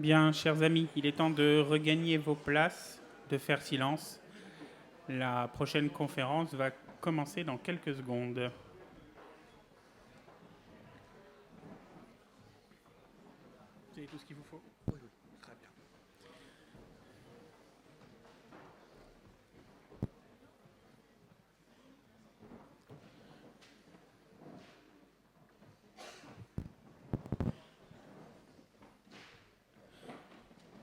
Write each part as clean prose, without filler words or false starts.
Bien, chers amis, il est temps de regagner vos places, de faire silence. La prochaine conférence va commencer dans quelques secondes. Vous avez tout ce qu'il vous faut ? Oui, oui, très bien.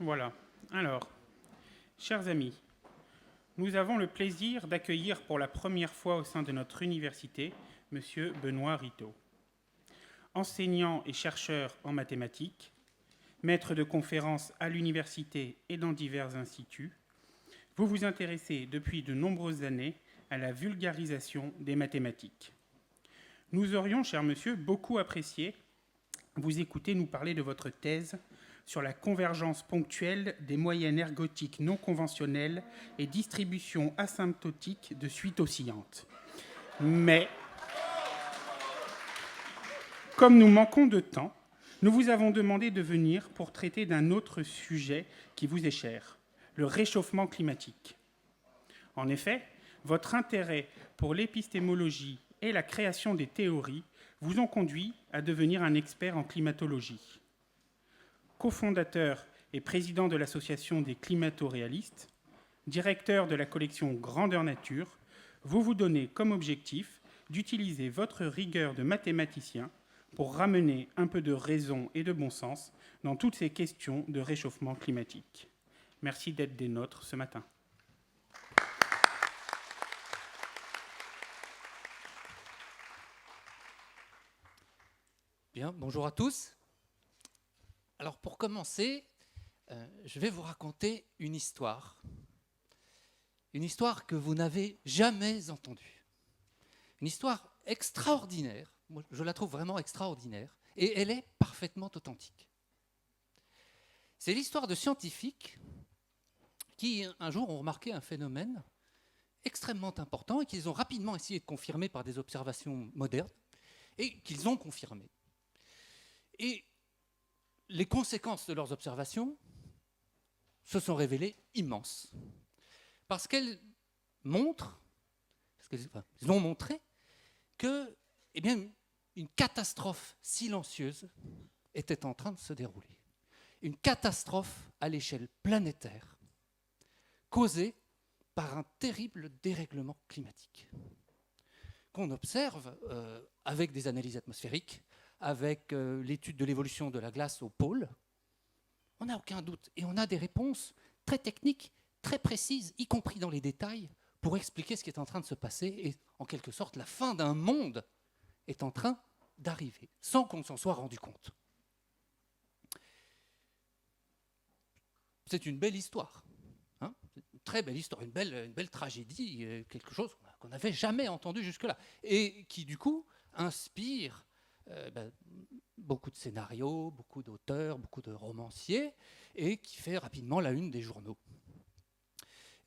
Voilà. Alors, chers amis, nous avons le plaisir d'accueillir pour la première fois au sein de notre université M. Benoît Rittaud. Enseignant et chercheur en mathématiques, maître de conférences à l'université et dans divers instituts, vous vous intéressez depuis de nombreuses années à la vulgarisation des mathématiques. Nous aurions, cher monsieur, beaucoup apprécié vous écouter nous parler de votre thèse sur la convergence ponctuelle des moyennes ergotiques non conventionnelles et distribution asymptotique de suites oscillantes. Mais, comme nous manquons de temps, nous vous avons demandé de venir pour traiter d'un autre sujet qui vous est cher, le réchauffement climatique. En effet, votre intérêt pour l'épistémologie et la création des théories vous ont conduit à devenir un expert en climatologie. Cofondateur et président de l'association des climato-réalistes, directeur de la collection Grandeur Nature, vous vous donnez comme objectif d'utiliser votre rigueur de mathématicien pour ramener un peu de raison et de bon sens dans toutes ces questions de réchauffement climatique. Merci d'être des nôtres ce matin. Bien, bonjour à tous. Alors pour commencer, je vais vous raconter une histoire que vous n'avez jamais entendue. Une histoire extraordinaire, moi, je la trouve vraiment extraordinaire, et elle est parfaitement authentique. C'est l'histoire de scientifiques qui, un jour, ont remarqué un phénomène extrêmement important et qu'ils ont rapidement essayé de confirmer par des observations modernes, et qu'ils ont confirmé. Et les conséquences de leurs observations se sont révélées immenses. Parce qu'elles montrent, ils ont montré que, une catastrophe silencieuse était en train de se dérouler. Une catastrophe à l'échelle planétaire, causée par un terrible dérèglement climatique, qu'on observe avec des analyses atmosphériques, avec l'étude de l'évolution de la glace au pôle. On n'a aucun doute. Et on a des réponses très techniques, très précises, y compris dans les détails, pour expliquer ce qui est en train de se passer. Et en quelque sorte, la fin d'un monde est en train d'arriver, sans qu'on s'en soit rendu compte. C'est une belle histoire. Hein, une très belle histoire, une belle tragédie, quelque chose qu'on n'avait jamais entendu jusque-là. Et qui, du coup, inspire beaucoup de scénarios, beaucoup d'auteurs, beaucoup de romanciers, et qui fait rapidement la une des journaux.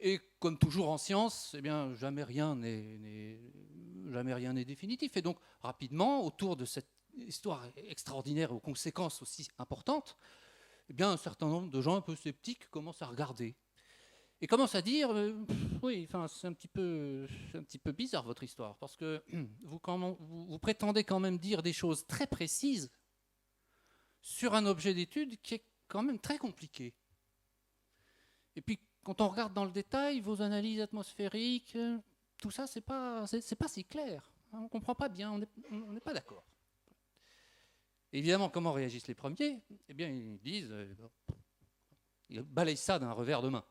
Et comme toujours en science, jamais rien n'est définitif. Et donc, rapidement, autour de cette histoire extraordinaire aux conséquences aussi importantes, un certain nombre de gens un peu sceptiques commencent à regarder. Et commencent à dire, c'est un petit peu bizarre votre histoire, parce que vous prétendez quand même dire des choses très précises sur un objet d'étude qui est quand même très compliqué. Et puis, quand on regarde dans le détail, vos analyses atmosphériques, tout ça, c'est pas si clair. On ne comprend pas bien, on n'est pas d'accord. Évidemment, comment réagissent les premiers ? Ils disent, ils balayent ça d'un revers de main.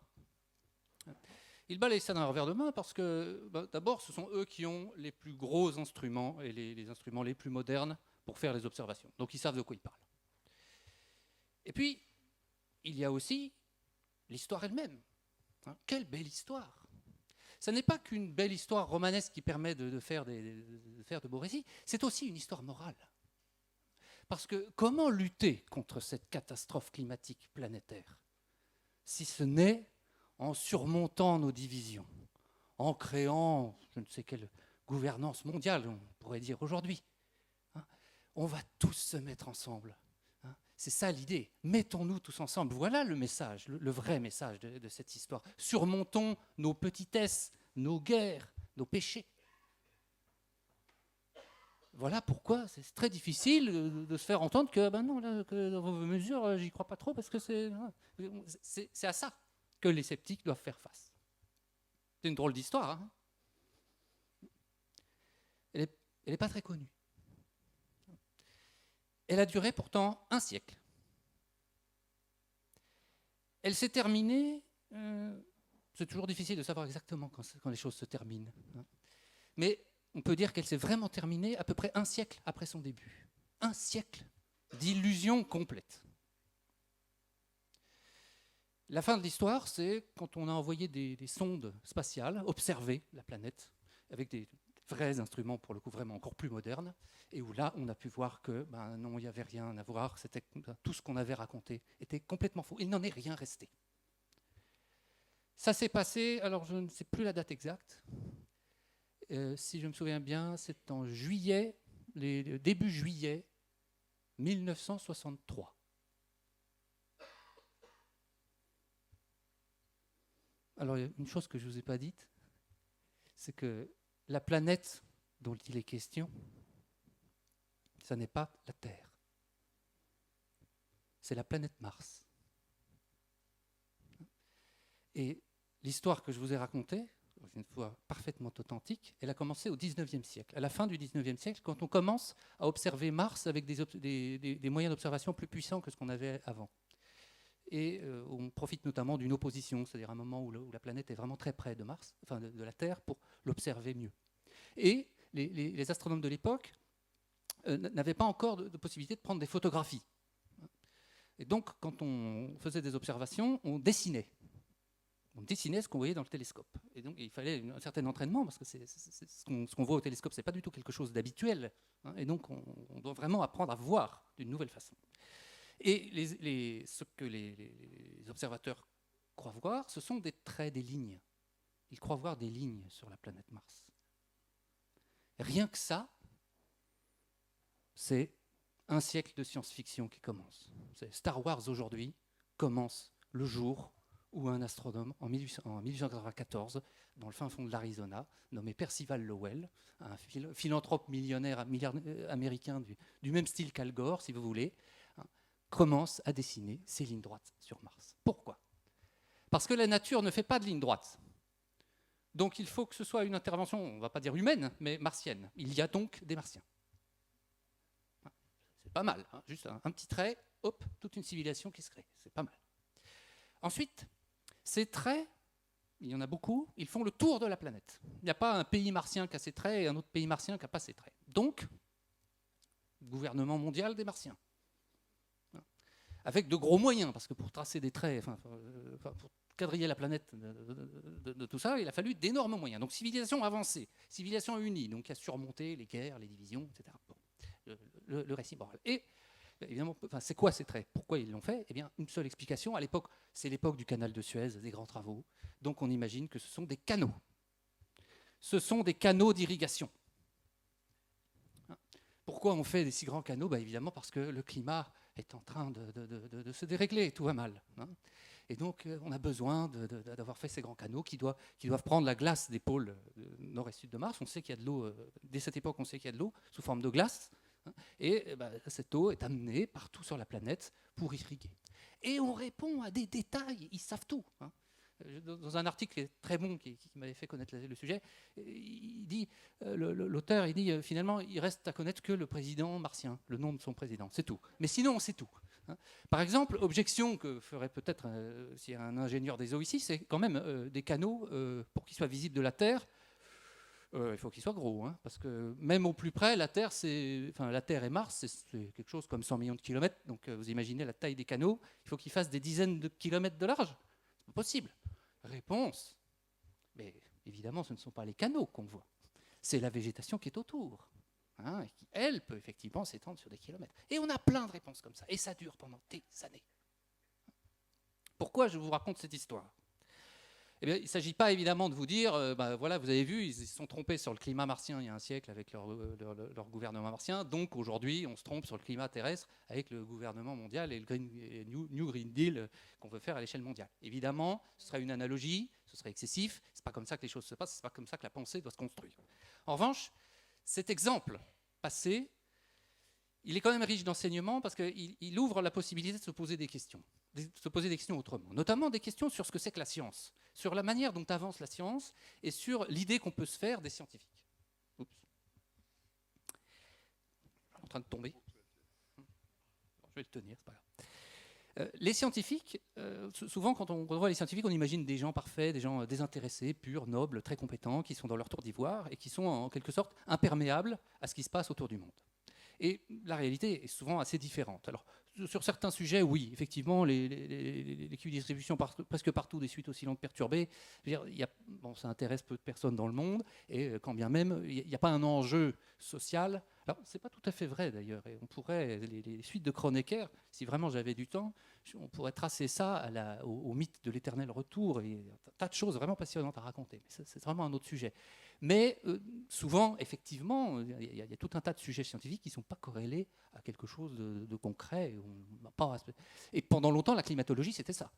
Ils balayent ça d'un revers de main parce que, d'abord, ce sont eux qui ont les plus gros instruments et les instruments les plus modernes pour faire les observations. Donc, ils savent de quoi ils parlent. Et puis, il y a aussi l'histoire elle-même. Quelle belle histoire! Ce n'est pas qu'une belle histoire romanesque qui permet de faire de beaux récits, c'est aussi une histoire morale. Parce que comment lutter contre cette catastrophe climatique planétaire, si ce n'est en surmontant nos divisions, en créant je ne sais quelle gouvernance mondiale, on pourrait dire aujourd'hui. On va tous se mettre ensemble. C'est ça l'idée. Mettons-nous tous ensemble. Voilà le message, le vrai message de cette histoire. Surmontons nos petitesses, nos guerres, nos péchés. Voilà pourquoi c'est très difficile de se faire entendre que, ben non, là, que dans vos mesures, j'y crois pas trop, parce que c'est à ça que les sceptiques doivent faire face. C'est une drôle d'histoire. Hein. Elle n'est pas très connue. Elle a duré pourtant un siècle. Elle s'est terminée, c'est toujours difficile de savoir exactement quand les choses se terminent. Hein. Mais on peut dire qu'elle s'est vraiment terminée à peu près un siècle après son début. Un siècle d'illusion complète. La fin de l'histoire, c'est quand on a envoyé des sondes spatiales observer la planète avec des vrais instruments, pour le coup vraiment encore plus modernes, et où là, on a pu voir que ben non, il n'y avait rien à voir, tout ce qu'on avait raconté était complètement faux. Il n'en est rien resté. Ça s'est passé, alors je ne sais plus la date exacte, si je me souviens bien, c'est en juillet, début juillet 1963. Alors, une chose que je ne vous ai pas dite, c'est que la planète dont il est question, ce n'est pas la Terre. C'est la planète Mars. Et l'histoire que je vous ai racontée, une fois parfaitement authentique, elle a commencé au XIXe siècle. À la fin du XIXe siècle, quand on commence à observer Mars avec des moyens d'observation plus puissants que ce qu'on avait avant. Et on profite notamment d'une opposition, c'est-à-dire un moment où la planète est vraiment très près de Mars, enfin de la Terre, pour l'observer mieux. Et les astronomes de l'époque n'avaient pas encore de possibilité de prendre des photographies. Et donc, quand on faisait des observations, on dessinait. On dessinait ce qu'on voyait dans le télescope. Et donc, il fallait un certain entraînement, parce que ce qu'on voit au télescope, ce n'est pas du tout quelque chose d'habituel. Hein, et donc, on doit vraiment apprendre à voir d'une nouvelle façon. Et ce que les observateurs croient voir, ce sont des traits, des lignes. Ils croient voir des lignes sur la planète Mars. Rien que ça, c'est un siècle de science-fiction qui commence. Star Wars aujourd'hui commence le jour où un astronome, en 1894, dans le fin fond de l'Arizona, nommé Percival Lowell, un philanthrope millionnaire américain du même style qu'Al Gore, si vous voulez, commence à dessiner ces lignes droites sur Mars. Pourquoi ? Parce que la nature ne fait pas de lignes droites. Donc il faut que ce soit une intervention, on ne va pas dire humaine, mais martienne. Il y a donc des martiens. C'est pas mal, hein, juste un petit trait, hop, toute une civilisation qui se crée. C'est pas mal. Ensuite, ces traits, il y en a beaucoup, ils font le tour de la planète. Il n'y a pas un pays martien qui a ses traits et un autre pays martien qui n'a pas ses traits. Donc, gouvernement mondial des martiens. Avec de gros moyens, parce que pour tracer des traits, pour quadriller la planète de tout ça, il a fallu d'énormes moyens. Donc civilisation avancée, civilisation unie, donc qui a surmonté les guerres, les divisions, etc. Bon, le récit moral. Et évidemment, c'est quoi ces traits ? Pourquoi ils l'ont fait ? Eh bien, une seule explication. À l'époque, c'est l'époque du canal de Suez, des grands travaux. Donc on imagine que ce sont des canaux. Ce sont des canaux d'irrigation. Pourquoi on fait des si grands canaux ? Ben, évidemment parce que le climat est en train de se dérégler, tout va mal. Hein. Et donc, on a besoin d'avoir fait ces grands canaux qui doivent prendre la glace des pôles nord et sud de Mars. On sait qu'il y a de l'eau, dès cette époque, on sait qu'il y a de l'eau sous forme de glace. Hein, et cette eau est amenée partout sur la planète pour irriguer. Et on répond à des détails, ils savent tout. Hein. Dans un article très bon qui m'avait fait connaître le sujet, il dit, l'auteur, il dit finalement, il reste à connaître que le président martien, le nom de son président, c'est tout. Mais sinon, on sait tout. Hein. Par exemple, objection que ferait peut-être s'il y a un ingénieur des eaux ici, c'est quand même des canaux, pour qu'ils soient visibles de la Terre, il faut qu'ils soient gros, hein, parce que même au plus près, la Terre et Mars, c'est quelque chose comme 100 millions de kilomètres, donc vous imaginez la taille des canaux, il faut qu'ils fassent des dizaines de kilomètres de large. C'est pas possible. Réponse. Mais évidemment, ce ne sont pas les canaux qu'on voit. C'est la végétation qui est autour. Hein, et qui, elle, peut effectivement s'étendre sur des kilomètres. Et on a plein de réponses comme ça. Et ça dure pendant des années. Pourquoi je vous raconte cette histoire ? Eh bien, il ne s'agit pas évidemment de vous dire, voilà, vous avez vu, ils se sont trompés sur le climat martien il y a un siècle avec leur gouvernement martien, donc aujourd'hui on se trompe sur le climat terrestre avec le gouvernement mondial et le New Green Deal qu'on veut faire à l'échelle mondiale. Évidemment, ce serait une analogie, ce serait excessif, ce n'est pas comme ça que les choses se passent, ce n'est pas comme ça que la pensée doit se construire. En revanche, cet exemple passé, il est quand même riche d'enseignements parce qu'il ouvre la possibilité de se poser des questions. De se poser des questions autrement, notamment des questions sur ce que c'est que la science, sur la manière dont avance la science et sur l'idée qu'on peut se faire des scientifiques. Oups. En train de tomber. Je vais le tenir, c'est pas grave. Les scientifiques, souvent quand on voit les scientifiques, on imagine des gens parfaits, des gens désintéressés, purs, nobles, très compétents, qui sont dans leur tour d'ivoire et qui sont en quelque sorte imperméables à ce qui se passe autour du monde. Et la réalité est souvent assez différente. Alors, sur certains sujets, oui, effectivement, l'équidistribution presque partout des suites oscillantes perturbées, ça intéresse peu de personnes dans le monde, et quand bien même, il n'y a pas un enjeu social. Alors, ce n'est pas tout à fait vrai d'ailleurs, et on pourrait, les suites de Kronecker, si vraiment j'avais du temps, on pourrait tracer ça au mythe de l'éternel retour, et un tas de choses vraiment passionnantes à raconter, mais c'est vraiment un autre sujet. Mais souvent, effectivement, il y a tout un tas de sujets scientifiques qui ne sont pas corrélés à quelque chose de concret. Et pendant longtemps, la climatologie, c'était ça.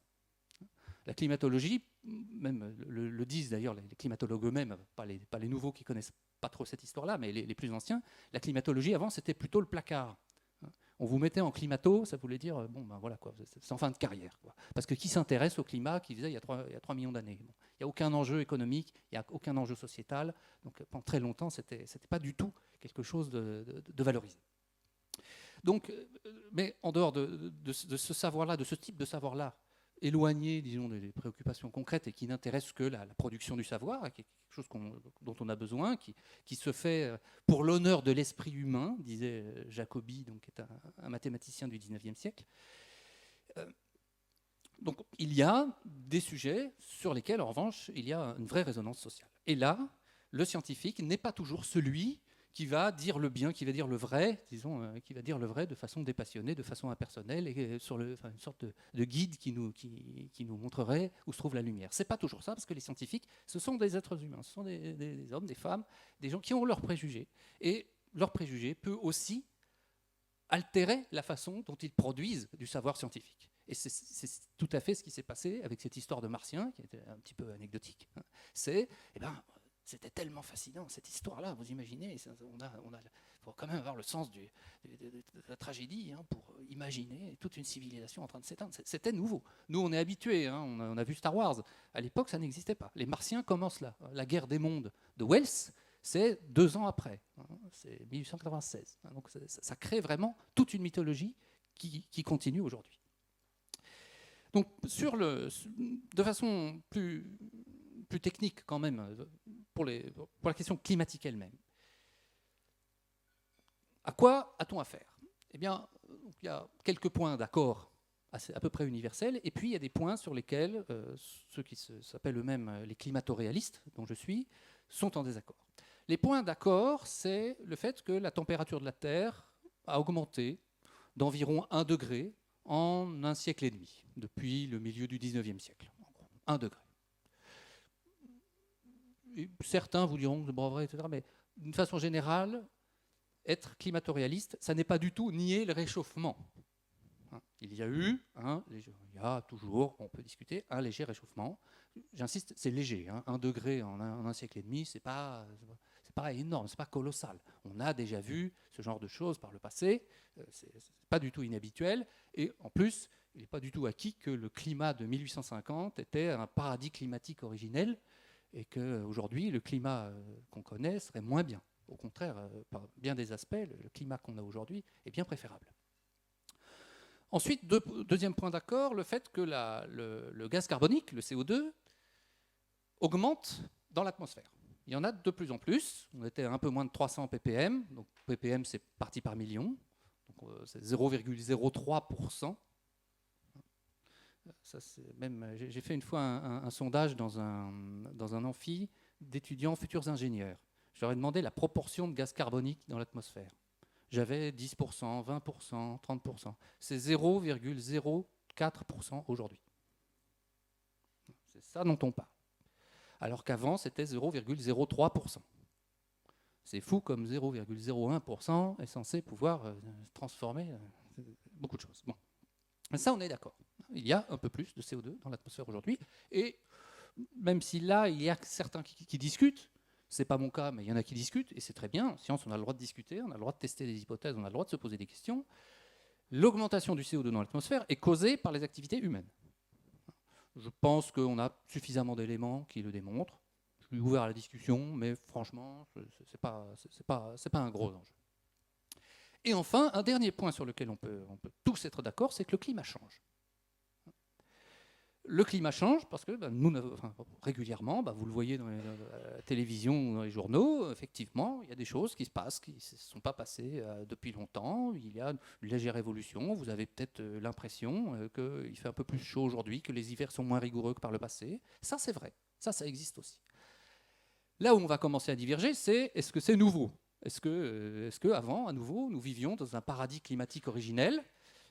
La climatologie, même le disent d'ailleurs les climatologues eux-mêmes, pas les nouveaux qui connaissent pas trop cette histoire-là, mais les plus anciens, la climatologie avant, c'était plutôt le placard. On vous mettait en climato, ça voulait dire, voilà, quoi, c'est en fin de carrière. Quoi. Parce que qui s'intéresse au climat qui faisait il y a 3 millions d'années? Il n'y a aucun enjeu économique, il n'y a aucun enjeu sociétal. Donc pendant très longtemps, ce n'était pas du tout quelque chose de valorisé. Donc, mais en dehors de ce savoir-là, de ce type de savoir-là, éloigné, disons, des préoccupations concrètes et qui n'intéresse que la production du savoir, qui est quelque chose dont on a besoin, qui se fait pour l'honneur de l'esprit humain, disait Jacobi, donc, qui est un mathématicien du XIXe siècle. Donc il y a des sujets sur lesquels, en revanche, il y a une vraie résonance sociale. Et là, le scientifique n'est pas toujours celui qui va dire le bien, qui va dire le vrai, disons, qui va dire le vrai de façon dépassionnée, de façon impersonnelle, et sur une sorte de guide qui nous montrerait où se trouve la lumière. C'est pas toujours ça, parce que les scientifiques, ce sont des êtres humains, ce sont des hommes, des femmes, des gens qui ont leurs préjugés. Et leurs préjugés peut aussi altérer la façon dont ils produisent du savoir scientifique. Et c'est tout à fait ce qui s'est passé avec cette histoire de Martiens, qui était un petit peu anecdotique. C'est, c'était tellement fascinant, cette histoire-là, vous imaginez, il faut quand même avoir le sens de la tragédie pour imaginer toute une civilisation en train de s'éteindre. C'était nouveau. Nous, on est habitués, on a vu Star Wars. À l'époque, ça n'existait pas. Les Martiens commencent là. La guerre des mondes de Wells, c'est 2 ans après. C'est 1896. Donc ça crée vraiment toute une mythologie qui continue aujourd'hui. Donc, de façon plus technique quand même, pour la question climatique elle-même, à quoi a-t-on affaire? Eh bien, il y a quelques points d'accord à peu près universels, et puis il y a des points sur lesquels ceux qui s'appellent eux-mêmes les climato-réalistes, dont je suis, sont en désaccord. Les points d'accord, c'est le fait que la température de la Terre a augmenté d'environ 1 degré en 1 siècle et demi, depuis le milieu du 19e siècle. 1 degré. Et certains vous diront que c'est pas vrai, etc. Mais d'une façon générale, être climato-réaliste, ça n'est pas du tout nier le réchauffement. Il y a toujours, on peut discuter, un léger réchauffement. J'insiste, c'est léger. 1 degré en 1 siècle et demi, c'est pas énorme, c'est pas colossal. On a déjà vu ce genre de choses par le passé, c'est pas du tout inhabituel, et en plus, il n'est pas du tout acquis que le climat de 1850 était un paradis climatique originel, et qu'aujourd'hui, le climat qu'on connaît serait moins bien. Au contraire, par bien des aspects, le climat qu'on a aujourd'hui est bien préférable. Ensuite, deuxième point d'accord, le fait que le gaz carbonique, le CO2, augmente dans l'atmosphère. Il y en a de plus en plus. On était à un peu moins de 300 ppm. Donc ppm, c'est partie par million. Donc c'est 0,03%. J'ai fait une fois un sondage dans un amphi d'étudiants futurs ingénieurs. Je leur ai demandé la proportion de gaz carbonique dans l'atmosphère. J'avais 10%, 20%, 30%. C'est 0,04% aujourd'hui. C'est ça dont on parle. alors qu'avant c'était 0,03%. C'est fou comme 0,01% est censé pouvoir transformer beaucoup de choses. Bon. Ça, on est d'accord. Il y a un peu plus de CO2 dans l'atmosphère aujourd'hui. Et même si là, il y a certains qui discutent, ce n'est pas mon cas, mais il y en a qui discutent, et c'est très bien. En science, on a le droit de discuter, on a le droit de tester des hypothèses, on a le droit de se poser des questions. L'augmentation du CO2 dans l'atmosphère est causée par les activités humaines. Je pense qu'on a suffisamment d'éléments qui le démontrent. Je suis ouvert à la discussion, mais franchement, ce n'est pas un gros enjeu. Et enfin, un dernier point sur lequel on peut tous être d'accord, c'est que le climat change. Le climat change parce que régulièrement, vous le voyez dans la télévision ou dans les journaux, effectivement, il y a des choses qui se passent, qui ne se sont pas passées depuis longtemps. Il y a une légère évolution. Vous avez peut-être l'impression qu'il fait un peu plus chaud aujourd'hui, que les hivers sont moins rigoureux que par le passé. Ça, c'est vrai. Ça existe aussi. Là où on va commencer à diverger, c'est est-ce que c'est nouveau ? Est-ce que avant, à nouveau, nous vivions dans un paradis climatique originel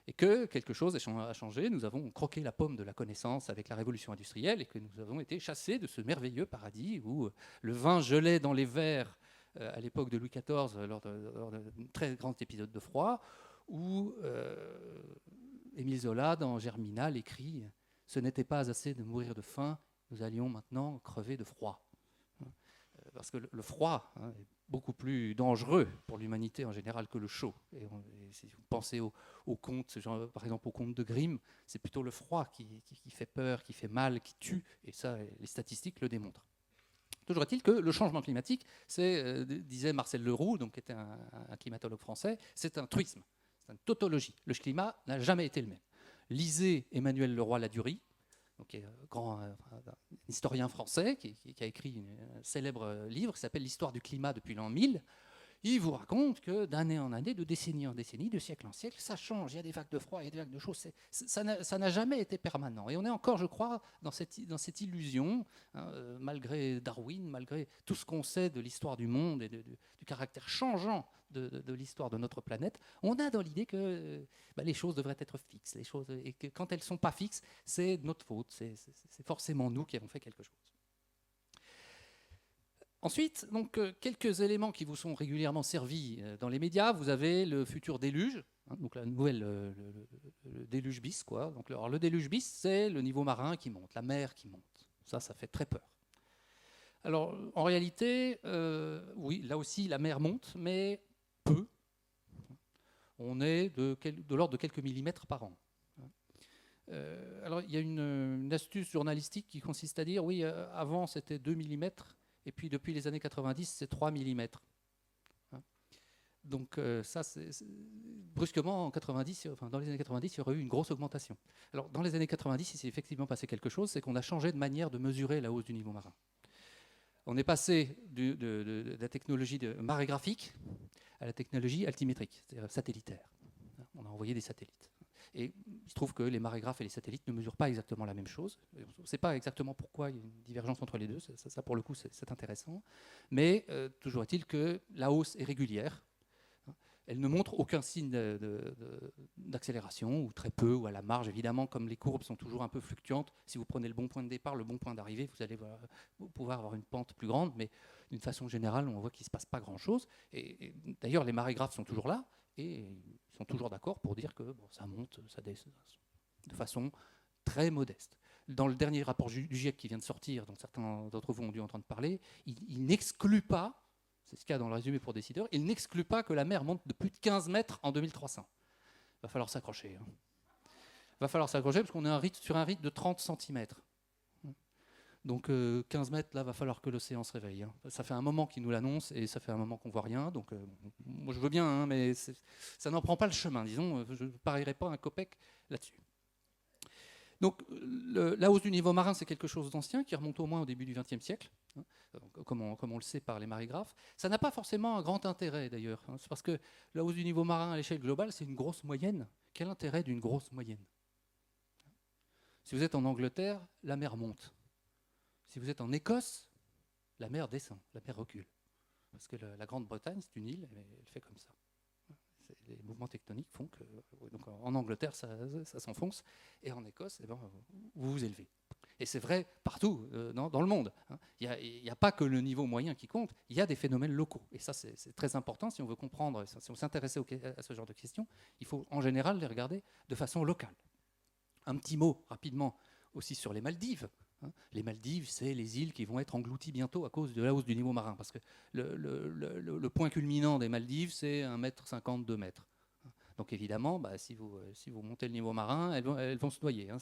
et que quelque chose a changé, nous avons croqué la pomme de la connaissance avec la révolution industrielle et que nous avons été chassés de ce merveilleux paradis où le vin gelait dans les verres à l'époque de Louis XIV lors d'un très grand épisode de froid, où Émile Zola, dans Germinal, écrit « Ce n'était pas assez de mourir de faim, nous allions maintenant crever de froid ». Parce que le froid est beaucoup plus dangereux pour l'humanité en général que le chaud. Et si vous pensez aux contes, par exemple aux contes de Grimm, c'est plutôt le froid qui fait peur, qui fait mal, qui tue, et ça, les statistiques le démontrent. Toujours est-il que le changement climatique, disait Marcel Leroux, donc, qui était un climatologue français, c'est un truisme, c'est une tautologie. Le climat n'a jamais été le même. Lisez Emmanuel Leroy-Ladurie, donc, qui est un grand historien français qui a écrit un célèbre livre qui s'appelle « L'histoire du climat depuis l'an 1000 ». Il vous raconte que d'année en année, de décennie en décennie, de siècle en siècle, ça change. Il y a des vagues de froid, il y a des vagues de chaud. Ça n'a jamais été permanent. Et on est encore, je crois, dans cette illusion, malgré Darwin, malgré tout ce qu'on sait de l'histoire du monde et du caractère changeant de l'histoire de notre planète, on a dans l'idée que les choses devraient être fixes. Et que quand elles ne sont pas fixes, c'est notre faute. C'est forcément nous qui avons fait quelque chose. Ensuite, donc, quelques éléments qui vous sont régulièrement servis dans les médias. Vous avez le futur déluge, donc la nouvelle le déluge bis, quoi. Donc, alors, le déluge bis, c'est le niveau marin qui monte, la mer qui monte. Ça fait très peur. Alors, en réalité, oui, là aussi, la mer monte, mais peu. On est de l'ordre de quelques millimètres par an. Alors, il y a une astuce journalistique qui consiste à dire, oui, avant, c'était 2 millimètres. Et puis, depuis les années 90, c'est 3 mm. Donc, brusquement, dans les années 90, il y aurait eu une grosse augmentation. Alors, dans les années 90, il s'est effectivement passé quelque chose, c'est qu'on a changé de manière de mesurer la hausse du niveau marin. On est passé de la technologie de marégraphique à la technologie altimétrique, c'est-à-dire satellitaire. On a envoyé des satellites. Et il se trouve que les marégraphes et les satellites ne mesurent pas exactement la même chose. On ne sait pas exactement pourquoi il y a une divergence entre les deux. Ça pour le coup, c'est intéressant. Mais toujours est-il que la hausse est régulière. Elle ne montre aucun signe d'accélération, ou très peu, ou à la marge. Évidemment, comme les courbes sont toujours un peu fluctuantes, si vous prenez le bon point de départ, le bon point d'arrivée, vous allez pouvoir avoir une pente plus grande. Mais d'une façon générale, on voit qu'il ne se passe pas grand-chose. Et d'ailleurs, les marégraphes sont toujours là. Et ils sont toujours d'accord pour dire que ça monte, ça descend de façon très modeste. Dans le dernier rapport du GIEC qui vient de sortir, dont certains d'entre vous ont dû entendre parler, il n'exclut pas, c'est ce qu'il y a dans le résumé pour décideurs, il n'exclut pas que la mer monte de plus de 15 mètres en 2300. Il va falloir s'accrocher. Il va falloir s'accrocher parce qu'on est sur un rythme de 30 cm. Donc 15 mètres, là, va falloir que l'océan se réveille. Ça fait un moment qu'il nous l'annonce et ça fait un moment qu'on ne voit rien. Donc moi je veux bien, mais ça n'en prend pas le chemin, disons. Je ne parierai pas un copec là-dessus. Donc la hausse du niveau marin, c'est quelque chose d'ancien qui remonte au moins au début du XXe siècle, comme on le sait par les marégraphes. Ça n'a pas forcément un grand intérêt d'ailleurs. C'est parce que la hausse du niveau marin à l'échelle globale, c'est une grosse moyenne. Quel intérêt d'une grosse moyenne ? Si vous êtes en Angleterre, la mer monte. Si vous êtes en Écosse, la mer descend, la mer recule. Parce que la Grande-Bretagne, c'est une île, elle fait comme ça. Les mouvements tectoniques font que... Donc en Angleterre, ça s'enfonce, et en Écosse, vous vous élevez. Et c'est vrai partout dans le monde. Il n'y a pas que le niveau moyen qui compte, il y a des phénomènes locaux. Et ça, c'est très important si on veut comprendre, si on s'intéresse à ce genre de questions. Il faut en général les regarder de façon locale. Un petit mot rapidement aussi sur les Maldives. Les Maldives, c'est les îles qui vont être englouties bientôt à cause de la hausse du niveau marin. Parce que le point culminant des Maldives, c'est 1,50 m, 2 mètres. Donc évidemment, si vous montez le niveau marin, elles vont se noyer.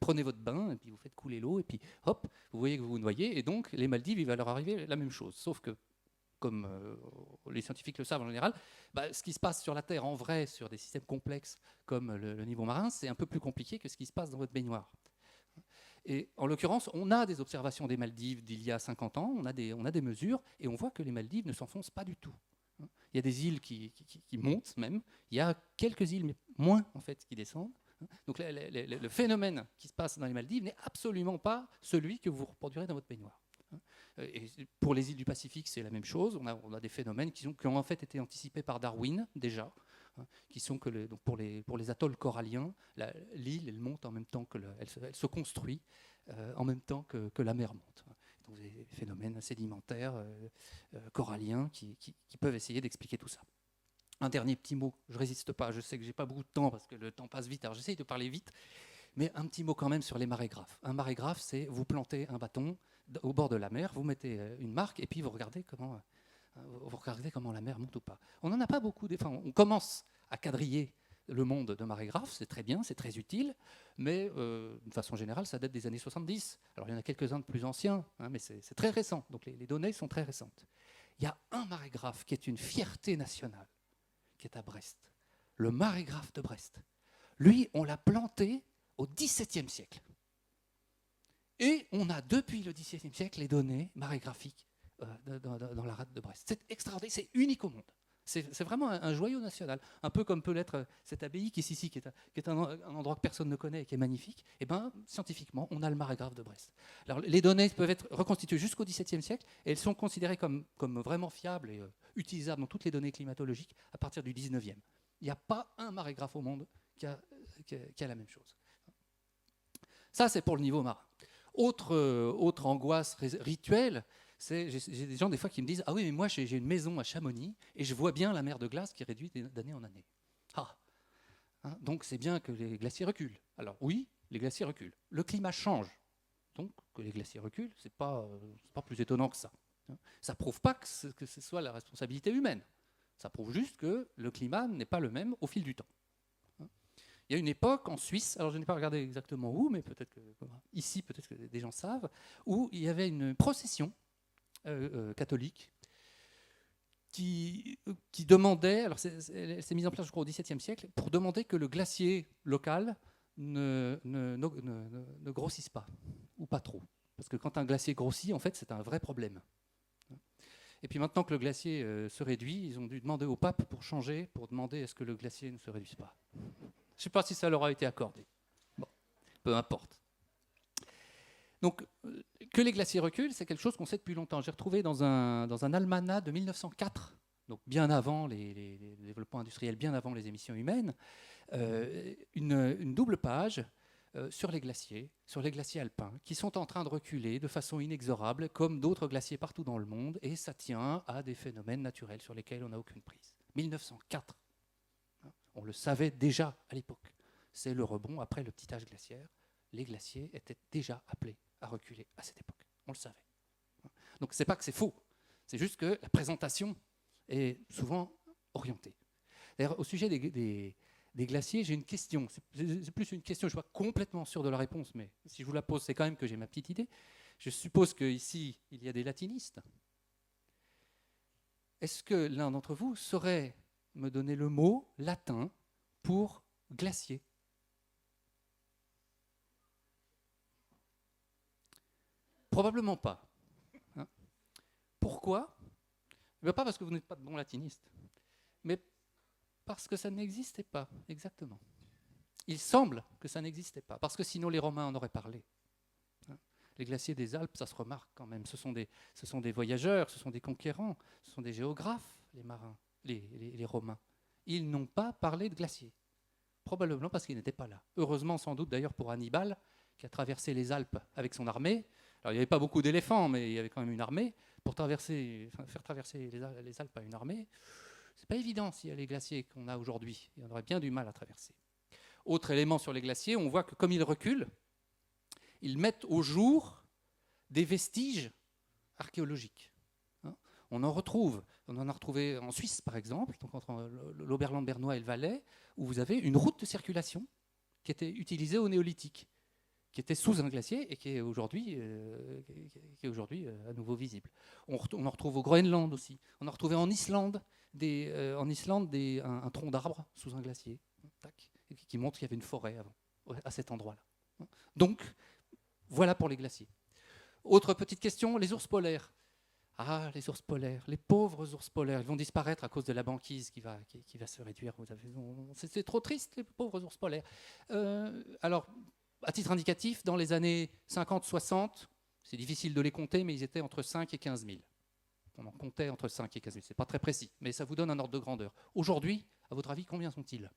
Prenez votre bain, et puis vous faites couler l'eau, et puis hop, vous voyez que vous vous noyez. Et donc les Maldives, il va leur arriver la même chose. Sauf que, comme les scientifiques le savent en général, ce qui se passe sur la Terre en vrai, sur des systèmes complexes comme le niveau marin, c'est un peu plus compliqué que ce qui se passe dans votre baignoire. Et en l'occurrence, on a des observations des Maldives d'il y a 50 ans, on a des mesures, et on voit que les Maldives ne s'enfoncent pas du tout. Il y a des îles qui montent même, il y a quelques îles, mais moins en fait, qui descendent. Donc le phénomène qui se passe dans les Maldives n'est absolument pas celui que vous reproduirez dans votre baignoire. Et pour les îles du Pacifique, c'est la même chose. On a des phénomènes qui ont en fait été anticipés par Darwin déjà, qui sont que donc pour les atolls coralliens, l'île elle monte en même temps que elle se construit en même temps que la mer monte. Donc des phénomènes sédimentaires coralliens qui peuvent essayer d'expliquer tout ça. Un dernier petit mot, je ne résiste pas, je sais que je n'ai pas beaucoup de temps parce que le temps passe vite, alors j'essaye de parler vite, mais un petit mot quand même sur les marégraphes. Un marégraphe, c'est vous plantez un bâton au bord de la mer, vous mettez une marque et puis vous regardez comment la mer monte ou pas. On n'en a pas beaucoup, on commence à quadriller le monde de marégraphes, c'est très bien, c'est très utile, mais de façon générale, ça date des années 70. Alors il y en a quelques-uns de plus anciens, mais c'est très récent, donc les données sont très récentes. Il y a un marégraphe qui est une fierté nationale, qui est à Brest, le marégraphe de Brest. Lui, on l'a planté au XVIIe siècle. Et on a depuis le XVIIe siècle les données marégraphiques dans la rade de Brest. C'est extraordinaire, c'est unique au monde. C'est vraiment un joyau national, un peu comme peut l'être cette abbaye qui est ici, qui est un endroit que personne ne connaît et qui est magnifique. Et scientifiquement, on a le marégraphe de Brest. Alors, les données peuvent être reconstituées jusqu'au XVIIe siècle et elles sont considérées comme vraiment fiables et utilisables dans toutes les données climatologiques à partir du XIXe. Il n'y a pas un marégraphe au monde qui a la même chose. Ça, c'est pour le niveau marin. Autre angoisse rituelle, j'ai des gens des fois qui me disent « Ah oui, mais moi j'ai une maison à Chamonix et je vois bien la mer de glace qui réduit d'année en année. » Donc c'est bien que les glaciers reculent. Alors oui, les glaciers reculent. Le climat change. Donc que les glaciers reculent, c'est pas plus étonnant que ça. Ça ne prouve pas que ce soit la responsabilité humaine. Ça prouve juste que le climat n'est pas le même au fil du temps. Il y a une époque en Suisse, alors je n'ai pas regardé exactement où, mais peut-être que ici, peut-être que des gens savent, où il y avait une procession catholique qui demandait, alors elle s'est mise en place je crois au XVIIe siècle, pour demander que le glacier local ne grossisse pas, ou pas trop. Parce que quand un glacier grossit, en fait, c'est un vrai problème. Et puis maintenant que le glacier se réduit, ils ont dû demander au pape pour changer, pour demander est-ce que le glacier ne se réduise pas. Je ne sais pas si ça leur a été accordé. Bon, peu importe. Donc, que les glaciers reculent, c'est quelque chose qu'on sait depuis longtemps. J'ai retrouvé dans un almanach de 1904, donc bien avant les développements industriels, bien avant les émissions humaines, une double page sur les glaciers alpins, qui sont en train de reculer de façon inexorable, comme d'autres glaciers partout dans le monde, et ça tient à des phénomènes naturels sur lesquels on n'a aucune prise. 1904. On le savait déjà à l'époque. C'est le rebond après le petit âge glaciaire. Les glaciers étaient déjà appelés à reculer à cette époque. On le savait. Donc c'est pas que c'est faux, c'est juste que la présentation est souvent orientée. D'ailleurs, au sujet des glaciers, j'ai une question. C'est plus une question, je ne suis pas complètement sûr de la réponse, mais si je vous la pose, c'est quand même que j'ai ma petite idée. Je suppose qu'ici, il y a des latinistes. Est-ce que l'un d'entre vous saurait me donner le mot latin pour glacier? Probablement pas. Pourquoi? Pas parce que vous n'êtes pas de bons latinistes, mais parce que ça n'existait pas, exactement. Il semble que ça n'existait pas, parce que sinon les Romains en auraient parlé. Les glaciers des Alpes, ça se remarque quand même. Ce sont des voyageurs, ce sont des conquérants, ce sont des géographes, les marins, les Romains. Ils n'ont pas parlé de glaciers, probablement parce qu'ils n'étaient pas là. Heureusement, sans doute d'ailleurs pour Hannibal, qui a traversé les Alpes avec son armée. Alors, il n'y avait pas beaucoup d'éléphants, mais il y avait quand même une armée. Pour faire traverser les Alpes à une armée, c'est pas évident s'il y a les glaciers qu'on a aujourd'hui. Il y en aurait bien du mal à traverser. Autre élément sur les glaciers, on voit que comme ils reculent, ils mettent au jour des vestiges archéologiques. On en a retrouvé en Suisse, par exemple, donc entre l'Oberland bernois et le Valais, où vous avez une route de circulation qui était utilisée au néolithique, qui était sous un glacier et qui est aujourd'hui à nouveau visible. On en retrouve au Groenland aussi. On a retrouvé en Islande, un tronc d'arbre sous un glacier, qui montre qu'il y avait une forêt avant, à cet endroit-là. Donc, voilà pour les glaciers. Autre petite question, les ours polaires. Ah, les ours polaires, les pauvres ours polaires, ils vont disparaître à cause de la banquise qui va se réduire. C'est trop triste, les pauvres ours polaires. Alors, à titre indicatif, dans les années 50-60, c'est difficile de les compter, mais ils étaient entre 5 et 15 000. On en comptait entre 5 et 15 000. Ce n'est pas très précis, mais ça vous donne un ordre de grandeur. Aujourd'hui, à votre avis, combien sont-ils ?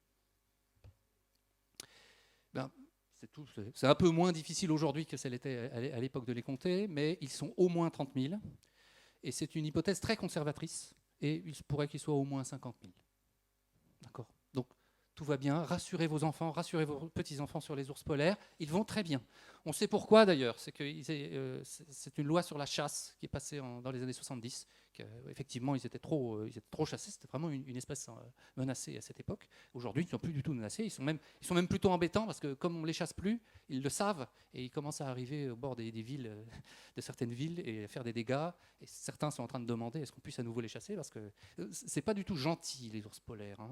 C'est un peu moins difficile aujourd'hui que ça l'était à l'époque de les compter, mais ils sont au moins 30 000. Et c'est une hypothèse très conservatrice, et il se pourrait qu'il soit au moins 50 000. D'accord ? Donc, tout va bien. Rassurez vos enfants, rassurez vos petits-enfants sur les ours polaires. Ils vont très bien. On sait pourquoi, d'ailleurs. C'est une loi sur la chasse qui est passée dans les années 70. Effectivement, ils étaient trop chassés. C'était vraiment une espèce menacée à cette époque. Aujourd'hui, ils ne sont plus du tout menacés. Ils sont même plutôt embêtants parce que comme on ne les chasse plus, ils le savent et ils commencent à arriver au bord des villes, de certaines villes et à faire des dégâts. Et certains sont en train de demander est-ce qu'on puisse à nouveau les chasser parce que c'est pas du tout gentil, les ours polaires.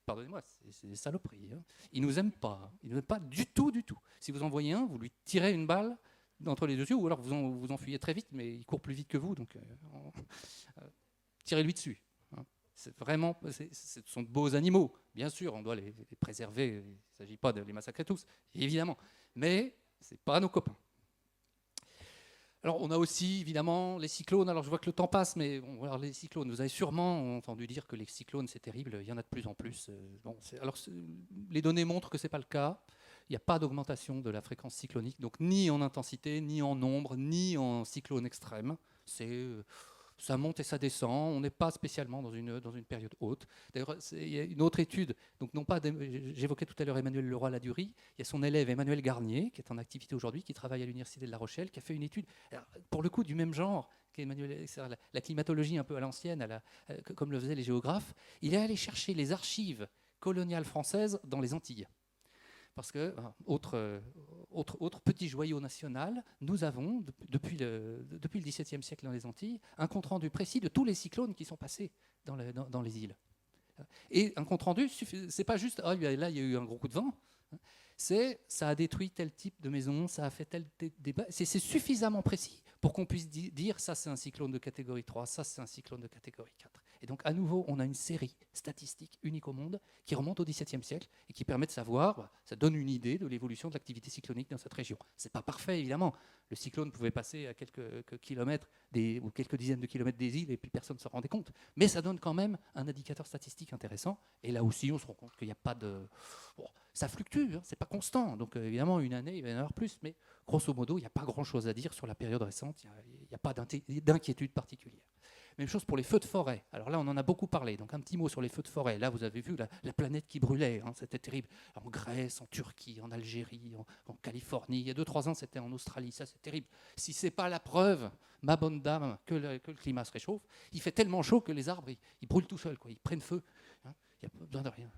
Pardonnez-moi, c'est des saloperies. Ils nous aiment pas. Ils nous aiment pas du tout, du tout. Si vous en voyez un, vous lui tirez une balle entre les deux yeux, ou alors vous enfuyez très vite, mais il court plus vite que vous, donc tirez-lui dessus. Ce sont de beaux animaux, bien sûr, on doit les préserver. Il ne s'agit pas de les massacrer tous, évidemment, mais c'est pas nos copains. Alors, on a aussi, évidemment, les cyclones. Alors, je vois que le temps passe, mais bon, alors, les cyclones, vous avez sûrement entendu dire que les cyclones, c'est terrible. Il y en a de plus en plus. Les données montrent que ce n'est pas le cas. Il n'y a pas d'augmentation de la fréquence cyclonique, donc ni en intensité, ni en nombre, ni en cyclone extrême. Ça monte et ça descend. On n'est pas spécialement dans une période haute. D'ailleurs, il y a une autre étude. Donc, j'évoquais tout à l'heure Emmanuel Leroy-Ladurie. Il y a son élève Emmanuel Garnier, qui est en activité aujourd'hui, qui travaille à l'Université de La Rochelle, qui a fait une étude, alors, pour le coup, du même genre qu'Emmanuel, la climatologie un peu à l'ancienne, comme le faisaient les géographes. Il est allé chercher les archives coloniales françaises dans les Antilles. Parce que, autre petit joyau national, nous avons, depuis le XVIIe siècle dans les Antilles, un compte-rendu précis de tous les cyclones qui sont passés dans les îles. Et un compte-rendu, c'est pas juste « ah, là, il y a eu un gros coup de vent », ça a détruit tel type de maison, ça a fait tel débat. C'est suffisamment précis pour qu'on puisse dire « ça, c'est un cyclone de catégorie 3, ça, c'est un cyclone de catégorie 4 ». Et donc, à nouveau, on a une série statistique unique au monde qui remonte au XVIIe siècle et qui permet de savoir, ça donne une idée de l'évolution de l'activité cyclonique dans cette région. Ce n'est pas parfait, évidemment. Le cyclone pouvait passer à quelques kilomètres ou quelques dizaines de kilomètres des îles et puis personne ne s'en rendait compte. Mais ça donne quand même un indicateur statistique intéressant. Et là aussi, on se rend compte qu'il n'y a pas de... Bon, ça fluctue, ce n'est pas constant. Donc, évidemment, une année, il va y en avoir plus. Mais grosso modo, il n'y a pas grand-chose à dire sur la période récente. Il n'y a pas d'inquiétude particulière. Même chose pour les feux de forêt. Alors là, on en a beaucoup parlé. Donc un petit mot sur les feux de forêt. Là, vous avez vu la planète qui brûlait. C'était terrible. En Grèce, en Turquie, en Algérie, en Californie. Il y a 2-3 ans, c'était en Australie. Ça, c'est terrible. Si ce n'est pas la preuve, ma bonne dame, que le climat se réchauffe, il fait tellement chaud que les arbres, ils brûlent tout seuls. Ils prennent feu. Il n'y a pas besoin de rien.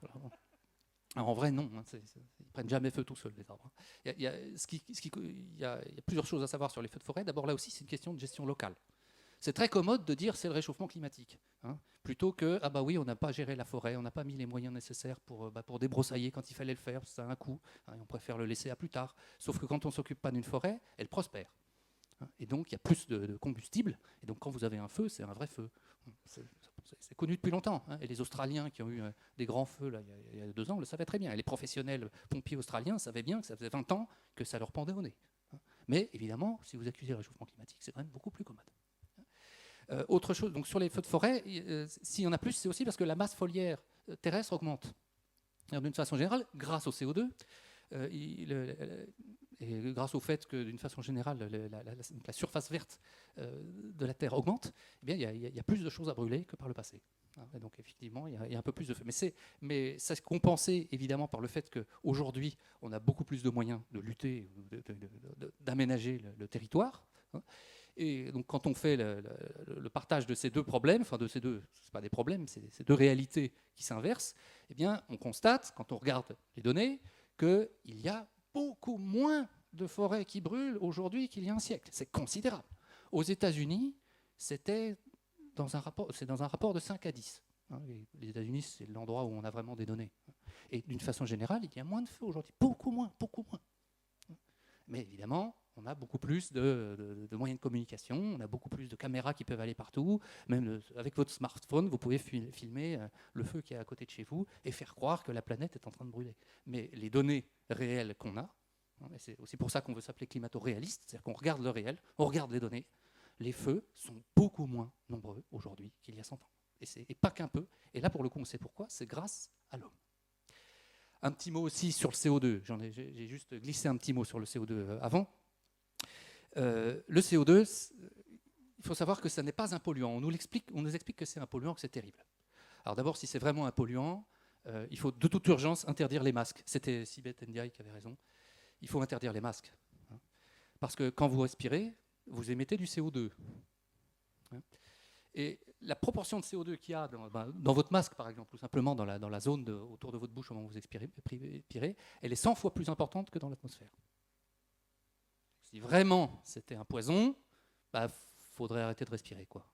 Alors, en vrai, non. Ils ne prennent jamais feu tout seuls, les arbres. Il y a plusieurs choses à savoir sur les feux de forêt. D'abord, là aussi, c'est une question de gestion locale. C'est très commode de dire c'est le réchauffement climatique, plutôt que ah bah oui, on n'a pas géré la forêt, on n'a pas mis les moyens nécessaires pour débroussailler quand il fallait le faire, ça a un coût, et on préfère le laisser à plus tard. Sauf que quand on ne s'occupe pas d'une forêt, elle prospère. Et donc il y a plus de combustible, et donc quand vous avez un feu, c'est un vrai feu. C'est connu depuis longtemps, et les Australiens qui ont eu des grands feux là, il y a 2 ans le savaient très bien, et les professionnels pompiers australiens savaient bien que ça faisait 20 ans que ça leur pendait au nez. Mais évidemment, si vous accusez le réchauffement climatique, c'est quand même beaucoup plus commode. Autre chose, donc sur les feux de forêt, s'il y en a plus, c'est aussi parce que la masse foliaire terrestre augmente. D'une façon générale, grâce au CO2, et grâce au fait que, d'une façon générale, la surface verte de la Terre augmente, eh bien, il y a plus de choses à brûler que par le passé. Et donc, effectivement, il y a un peu plus de feu. Mais ça se compensé, évidemment, par le fait qu'aujourd'hui, on a beaucoup plus de moyens de lutter, d'aménager le territoire. Et donc, quand on fait le partage de ces deux problèmes, enfin de ces deux, c'est pas des problèmes, c'est ces deux réalités qui s'inversent, eh bien, on constate, quand on regarde les données, qu'il y a beaucoup moins de forêts qui brûlent aujourd'hui qu'il y a un siècle. C'est considérable. Aux États-Unis, c'est dans un rapport de 5 à 10. Les États-Unis, c'est l'endroit où on a vraiment des données. Et d'une façon générale, il y a moins de feux aujourd'hui. Beaucoup moins, beaucoup moins. Mais évidemment, on a beaucoup plus de moyens de communication, on a beaucoup plus de caméras qui peuvent aller partout. Même avec votre smartphone, vous pouvez filmer le feu qui est à côté de chez vous et faire croire que la planète est en train de brûler. Mais les données réelles qu'on a, et c'est aussi pour ça qu'on veut s'appeler climato-réaliste, c'est-à-dire qu'on regarde le réel, on regarde les données, les feux sont beaucoup moins nombreux aujourd'hui qu'il y a 100 ans. Et pas qu'un peu. Et là, pour le coup, on sait pourquoi, c'est grâce à l'homme. Un petit mot aussi sur le CO2. J'ai juste glissé un petit mot sur le CO2 avant. Le CO2, il faut savoir que ça n'est pas un polluant. On nous explique que c'est un polluant, que c'est terrible. Alors d'abord, si c'est vraiment un polluant, il faut de toute urgence interdire les masques. C'était Sibeth Ndiaye qui avait raison. Il faut interdire les masques. Parce que quand vous respirez, vous émettez du CO2. Et la proportion de CO2 qu'il y a dans votre masque, par exemple, ou simplement dans la zone autour de votre bouche au moment où vous expirez, elle est 100 fois plus importante que dans l'atmosphère. Si vraiment c'était un poison, faudrait arrêter de respirer, quoi.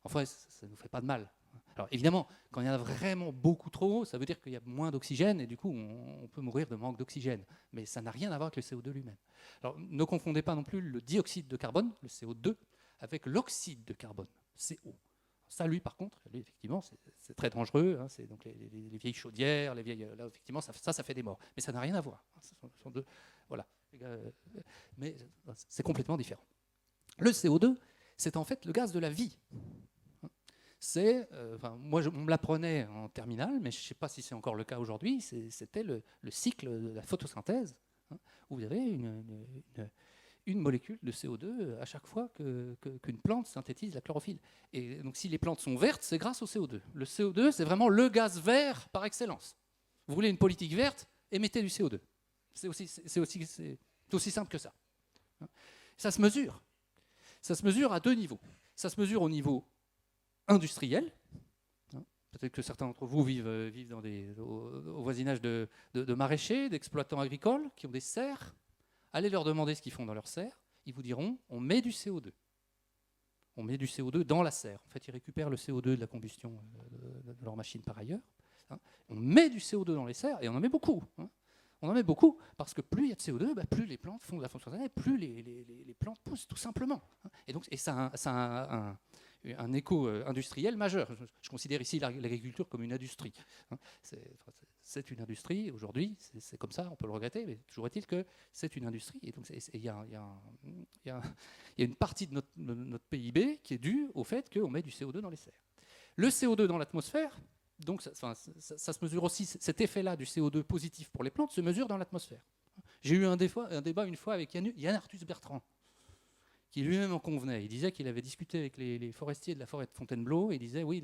Enfin, ça ne nous fait pas de mal. Alors évidemment, quand il y en a vraiment beaucoup trop, ça veut dire qu'il y a moins d'oxygène et du coup on peut mourir de manque d'oxygène. Mais ça n'a rien à voir avec le CO2 lui-même. Alors ne confondez pas non plus le dioxyde de carbone, le CO2, avec l'oxyde de carbone, CO. Ça, lui, par contre, effectivement, c'est très dangereux. C'est donc les vieilles chaudières, là, effectivement, ça fait des morts. Mais ça n'a rien à voir. Ce sont deux, voilà. Mais c'est complètement différent. Le CO2, c'est en fait le gaz de la vie. Moi, on me l'apprenait en terminale, mais je ne sais pas si c'est encore le cas aujourd'hui. C'était le cycle de la photosynthèse, où vous avez une molécule de CO2 à chaque fois qu'une plante synthétise la chlorophylle. Et donc, si les plantes sont vertes, c'est grâce au CO2. Le CO2, c'est vraiment le gaz vert par excellence. Vous voulez une politique verte, émettez du CO2. C'est aussi simple que ça. Ça se mesure. Ça se mesure à deux niveaux. Ça se mesure au niveau industriel. Peut-être que certains d'entre vous vivent au voisinage de maraîchers, d'exploitants agricoles qui ont des serres. Allez leur demander ce qu'ils font dans leurs serres. Ils vous diront, on met du CO2. On met du CO2 dans la serre. En fait, ils récupèrent le CO2 de la combustion de leur machine par ailleurs. On met du CO2 dans les serres et on en met beaucoup. On en met beaucoup parce que plus il y a de CO2, plus les plantes font de la photosynthèse, plus les plantes poussent, tout simplement. Et ça a un écho industriel majeur. Je considère ici l'agriculture comme une industrie. C'est une industrie aujourd'hui, c'est comme ça, on peut le regretter, mais toujours est-il que c'est une industrie. Et donc il y a une partie de notre PIB qui est due au fait qu'on met du CO2 dans les serres. Le CO2 dans l'atmosphère, donc ça se mesure aussi, cet effet-là du CO2 positif pour les plantes se mesure dans l'atmosphère. J'ai eu un débat une fois avec Yann Arthus Bertrand, qui lui-même en convenait. Il disait qu'il avait discuté avec les forestiers de la forêt de Fontainebleau, et il disait, oui,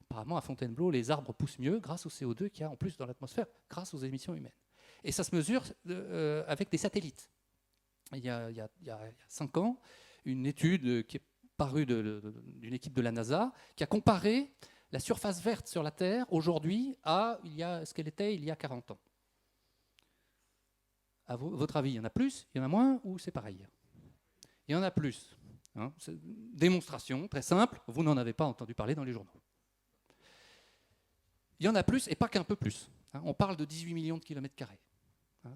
apparemment à Fontainebleau, les arbres poussent mieux grâce au CO2 qu'il y a en plus dans l'atmosphère, grâce aux émissions humaines. Et ça se mesure avec des satellites. Il y a 5 ans, une étude qui est parue d'une équipe de la NASA, qui a comparé la surface verte sur la Terre aujourd'hui à ce qu'elle était il y a 40 ans. À votre avis, il y en a plus, il y en a moins, ou c'est pareil ? Il y en a plus. Démonstration, très simple, vous n'en avez pas entendu parler dans les journaux. Il y en a plus, et pas qu'un peu plus. On parle de 18 millions de kilomètres carrés.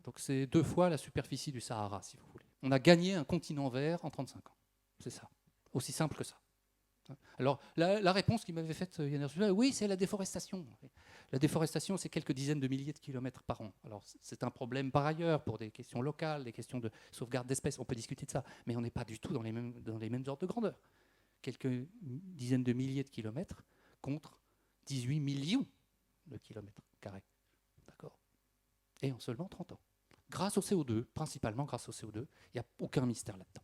Donc c'est 2 fois la superficie du Sahara, si vous voulez. On a gagné un continent vert en 35 ans. C'est ça. Aussi simple que ça. Alors, la réponse qu'il m'avait faite Yann Arthus, oui, c'est la déforestation. La déforestation, c'est quelques dizaines de milliers de kilomètres par an. Alors, c'est un problème par ailleurs pour des questions locales, des questions de sauvegarde d'espèces. On peut discuter de ça, mais on n'est pas du tout dans les mêmes ordres de grandeur. Quelques dizaines de milliers de kilomètres contre 18 millions de kilomètres carrés. D'accord ? et en seulement 30 ans. Grâce au CO2, principalement grâce au CO2, il n'y a aucun mystère là-dedans.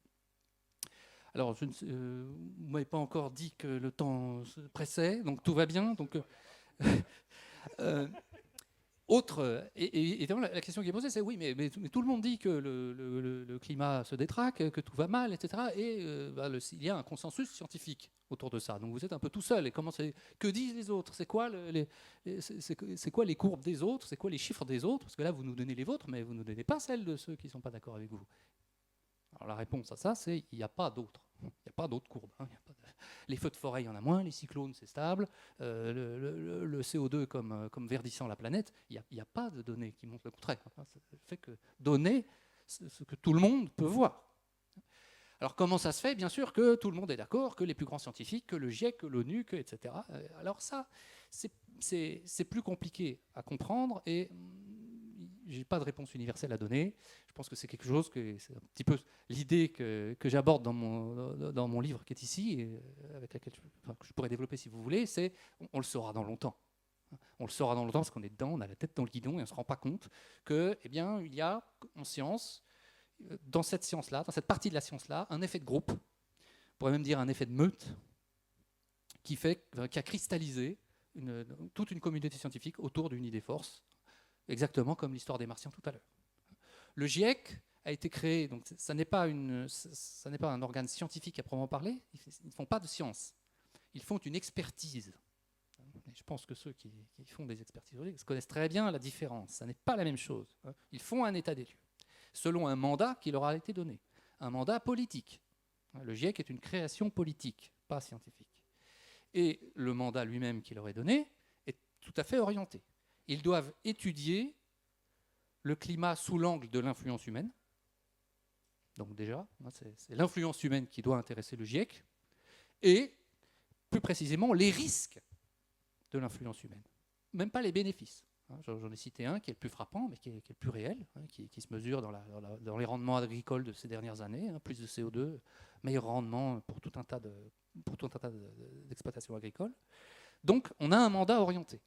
Alors, vous ne m'avez pas encore dit que le temps se pressait, donc tout va bien. Donc, évidemment, la question qui est posée, c'est oui, mais tout le monde dit que le climat se détraque, que tout va mal, etc. Et il y a un consensus scientifique autour de ça. Donc vous êtes un peu tout seul. Et que disent les autres? C'est quoi les courbes des autres? C'est quoi les chiffres des autres? Parce que là, vous nous donnez les vôtres, mais vous ne nous donnez pas celles de ceux qui ne sont pas d'accord avec vous. Alors la réponse à ça, c'est il n'y a pas d'autres. Il n'y a pas d'autres courbes. Les feux de forêt, il y en a moins. Les cyclones, c'est stable. Le CO2 comme verdissant la planète, il n'y a pas de données qui montrent le contraire. Ça fait que données ce que tout le monde peut voir. Alors comment ça se fait? Bien sûr que tout le monde est d'accord, que les plus grands scientifiques, que le GIEC, que l'ONU, etc. Alors ça, c'est plus compliqué à comprendre et je n'ai pas de réponse universelle à donner. Je pense que c'est quelque chose c'est un petit peu l'idée que j'aborde dans mon livre qui est ici, et avec laquelle que je pourrais développer si vous voulez, c'est on le saura dans longtemps. On le saura dans longtemps parce qu'on est dedans, on a la tête dans le guidon et on ne se rend pas compte que, il y a en science, dans cette science-là, dans cette partie de la science-là, un effet de groupe, on pourrait même dire un effet de meute, qui a cristallisé toute une communauté scientifique autour d'une idée force, exactement comme l'histoire des Martiens tout à l'heure. Le GIEC a été créé, donc ça n'est pas un organe scientifique à proprement parler, ils ne font pas de science, ils font une expertise. Et je pense que ceux qui font des expertises connaissent très bien la différence, ça n'est pas la même chose. Ils font un état des lieux, selon un mandat qui leur a été donné, un mandat politique. Le GIEC est une création politique, pas scientifique. Et le mandat lui-même qui leur est donné est tout à fait orienté. Ils doivent étudier le climat sous l'angle de l'influence humaine. Donc déjà, c'est l'influence humaine qui doit intéresser le GIEC, et plus précisément les risques de l'influence humaine, même pas les bénéfices. J'en ai cité un qui est le plus frappant, mais qui est le plus réel, qui se mesure dans les rendements agricoles de ces dernières années, plus de CO2, meilleur rendement pour tout un tas d'exploitations agricoles. Donc on a un mandat orienté.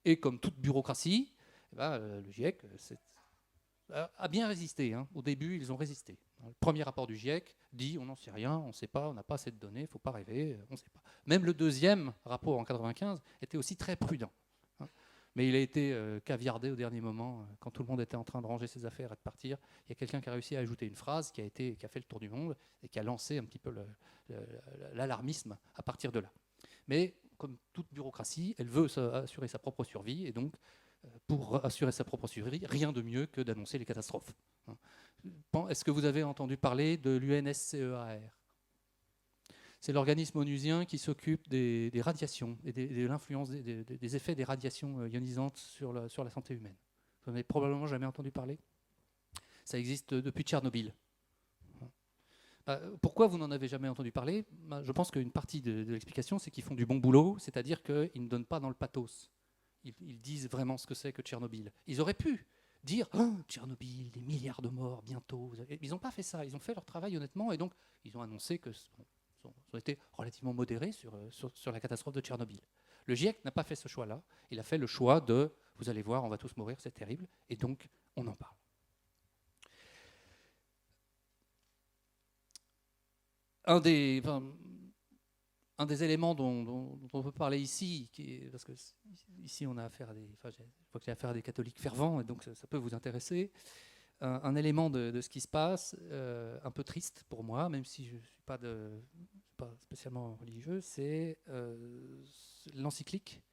Et comme toute bureaucratie, le GIEC a bien résisté. Au début, ils ont résisté. Le premier rapport du GIEC dit on n'en sait rien, on ne sait pas, on n'a pas assez de données, il ne faut pas rêver, on ne sait pas. Même le deuxième rapport en 1995 était aussi très prudent. Mais il a été caviardé au dernier moment, quand tout le monde était en train de ranger ses affaires et de partir. Il y a quelqu'un qui a réussi à ajouter une phrase qui a fait le tour du monde et qui a lancé un petit peu l'alarmisme à partir de là. Mais comme toute bureaucratie, elle veut assurer sa propre survie, et donc pour assurer sa propre survie, rien de mieux que d'annoncer les catastrophes. Est-ce que vous avez entendu parler de l'UNSCEAR? C'est l'organisme onusien qui s'occupe des radiations et de l'influence des effets des radiations ionisantes sur la santé humaine. Vous n'en avez probablement jamais entendu parler. Ça existe depuis Tchernobyl. Pourquoi vous n'en avez jamais entendu parler? Je pense qu'une partie de l'explication, c'est qu'ils font du bon boulot, c'est-à-dire qu'ils ne donnent pas dans le pathos. Ils disent vraiment ce que c'est que Tchernobyl. Ils auraient pu dire Tchernobyl, des milliards de morts bientôt. Ils n'ont pas fait ça. Ils ont fait leur travail honnêtement, et donc ils ont annoncé que ils ont été relativement modérés sur la catastrophe de Tchernobyl. Le GIEC n'a pas fait ce choix-là. Il a fait le choix de vous allez voir, on va tous mourir, c'est terrible, et donc on en parle. Un des éléments dont on peut parler ici, parce que ici on a affaire à j'ai affaire à des catholiques fervents, et donc ça peut vous intéresser. Un élément de ce qui se passe, un peu triste pour moi, même si je ne suis pas spécialement religieux, c'est l'encyclique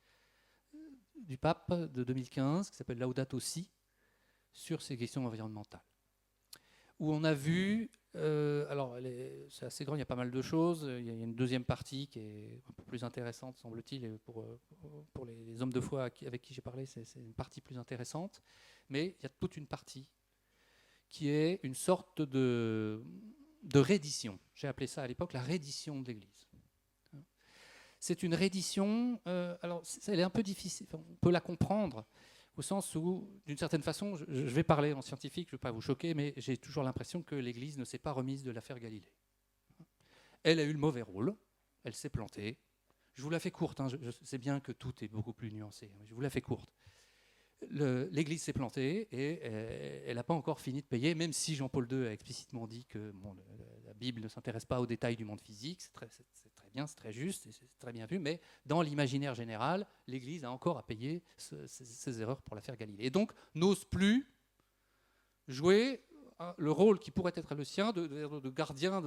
du pape de 2015 qui s'appelle Laudato Si sur ces questions environnementales, où on a vu, alors c'est assez grand, il y a pas mal de choses, il y a une deuxième partie qui est un peu plus intéressante, semble-t-il, pour les hommes de foi avec qui j'ai parlé, c'est une partie plus intéressante, mais il y a toute une partie qui est une sorte de reddition. J'ai appelé ça à l'époque la reddition de l'Église. C'est une reddition, alors elle est un peu difficile, on peut la comprendre, au sens où, d'une certaine façon, je vais parler en scientifique, je ne veux pas vous choquer, mais j'ai toujours l'impression que l'Église ne s'est pas remise de l'affaire Galilée. Elle a eu le mauvais rôle, elle s'est plantée. Je vous la fais courte, je sais bien que tout est beaucoup plus nuancé, mais je vous la fais courte. l'Église s'est plantée et elle n'a pas encore fini de payer, même si Jean-Paul II a explicitement dit que la Bible ne s'intéresse pas aux détails du monde physique. C'est très bien, c'est très juste, et c'est très bien vu, mais dans l'imaginaire général, l'Église a encore à payer ses erreurs pour l'affaire Galilée. Et donc, n'ose plus jouer le rôle qui pourrait être le sien de gardien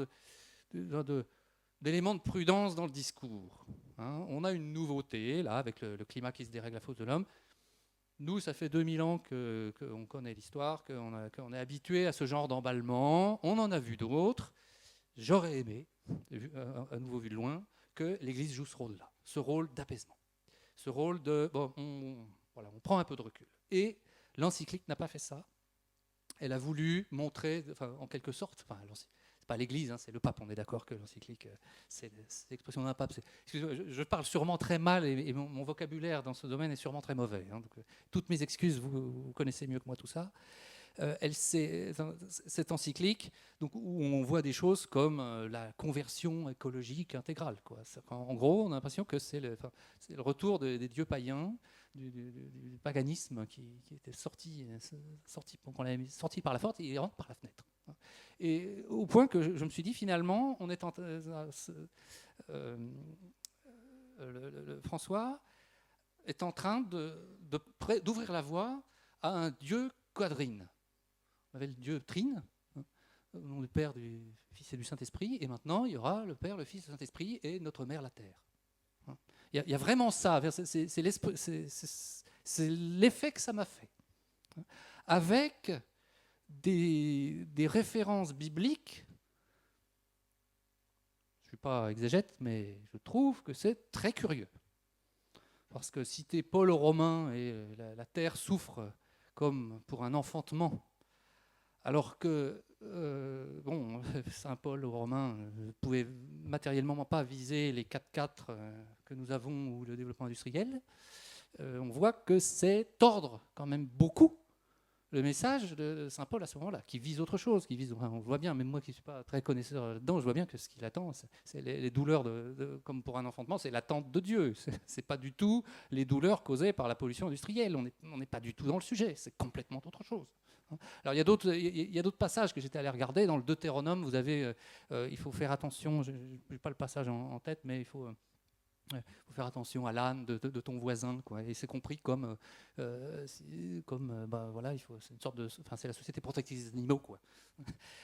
d'éléments de prudence dans le discours. On a une nouveauté, là, avec le climat qui se dérègle à cause de l'homme. Nous, ça fait 2000 ans qu'on connaît l'histoire, qu'on est habitué à ce genre d'emballement. On en a vu d'autres. J'aurais aimé, à nouveau vu de loin, que l'Église joue ce rôle-là, ce rôle d'apaisement, ce rôle de... Bon, on prend un peu de recul. Et l'encyclique n'a pas fait ça. Elle a voulu montrer, en quelque sorte, c'est pas l'Église, c'est le pape, on est d'accord que l'encyclique, c'est l'expression d'un pape. Je parle sûrement très mal et mon vocabulaire dans ce domaine est sûrement très mauvais. Donc, toutes mes excuses, vous connaissez mieux que moi tout ça. Cette encyclique, donc, où on voit des choses comme la conversion écologique intégrale. En gros, on a l'impression que c'est le retour des dieux païens, du paganisme qui était sorti par la porte et il rentre par la fenêtre. Et au point que je me suis dit, finalement, on est François est en train d'ouvrir la voie à un dieu quadrine. On avait le dieu Trine, au nom du Père, du Fils et du Saint-Esprit, et maintenant il y aura le Père, le Fils et le Saint-Esprit et notre mère la Terre. Il y a vraiment ça, c'est l'effet que ça m'a fait. Avec des références bibliques, je ne suis pas exégète, mais je trouve que c'est très curieux. Parce que citer Paul aux Romains et la terre souffre comme pour un enfantement, alors que Saint Paul aux Romains ne pouvait matériellement pas viser les 4x4 que nous avons ou le développement industriel, on voit que c'est tordre quand même beaucoup le message de Saint Paul à ce moment-là, qui vise autre chose, on voit bien, même moi qui ne suis pas très connaisseur là-dedans, je vois bien que ce qu'il attend, c'est les douleurs, comme pour un enfantement, c'est l'attente de Dieu. C'est pas du tout les douleurs causées par la pollution industrielle. On n'est pas du tout dans le sujet, c'est complètement autre chose. Alors il y a d'autres passages que j'étais allé regarder. Dans le Deutéronome, vous avez, il faut faire attention, je n'ai pas le passage en tête, mais il faut faire attention à l'âne de ton voisin, quoi. Et c'est compris comme c'est une sorte de, c'est la société protectrice des animaux, quoi.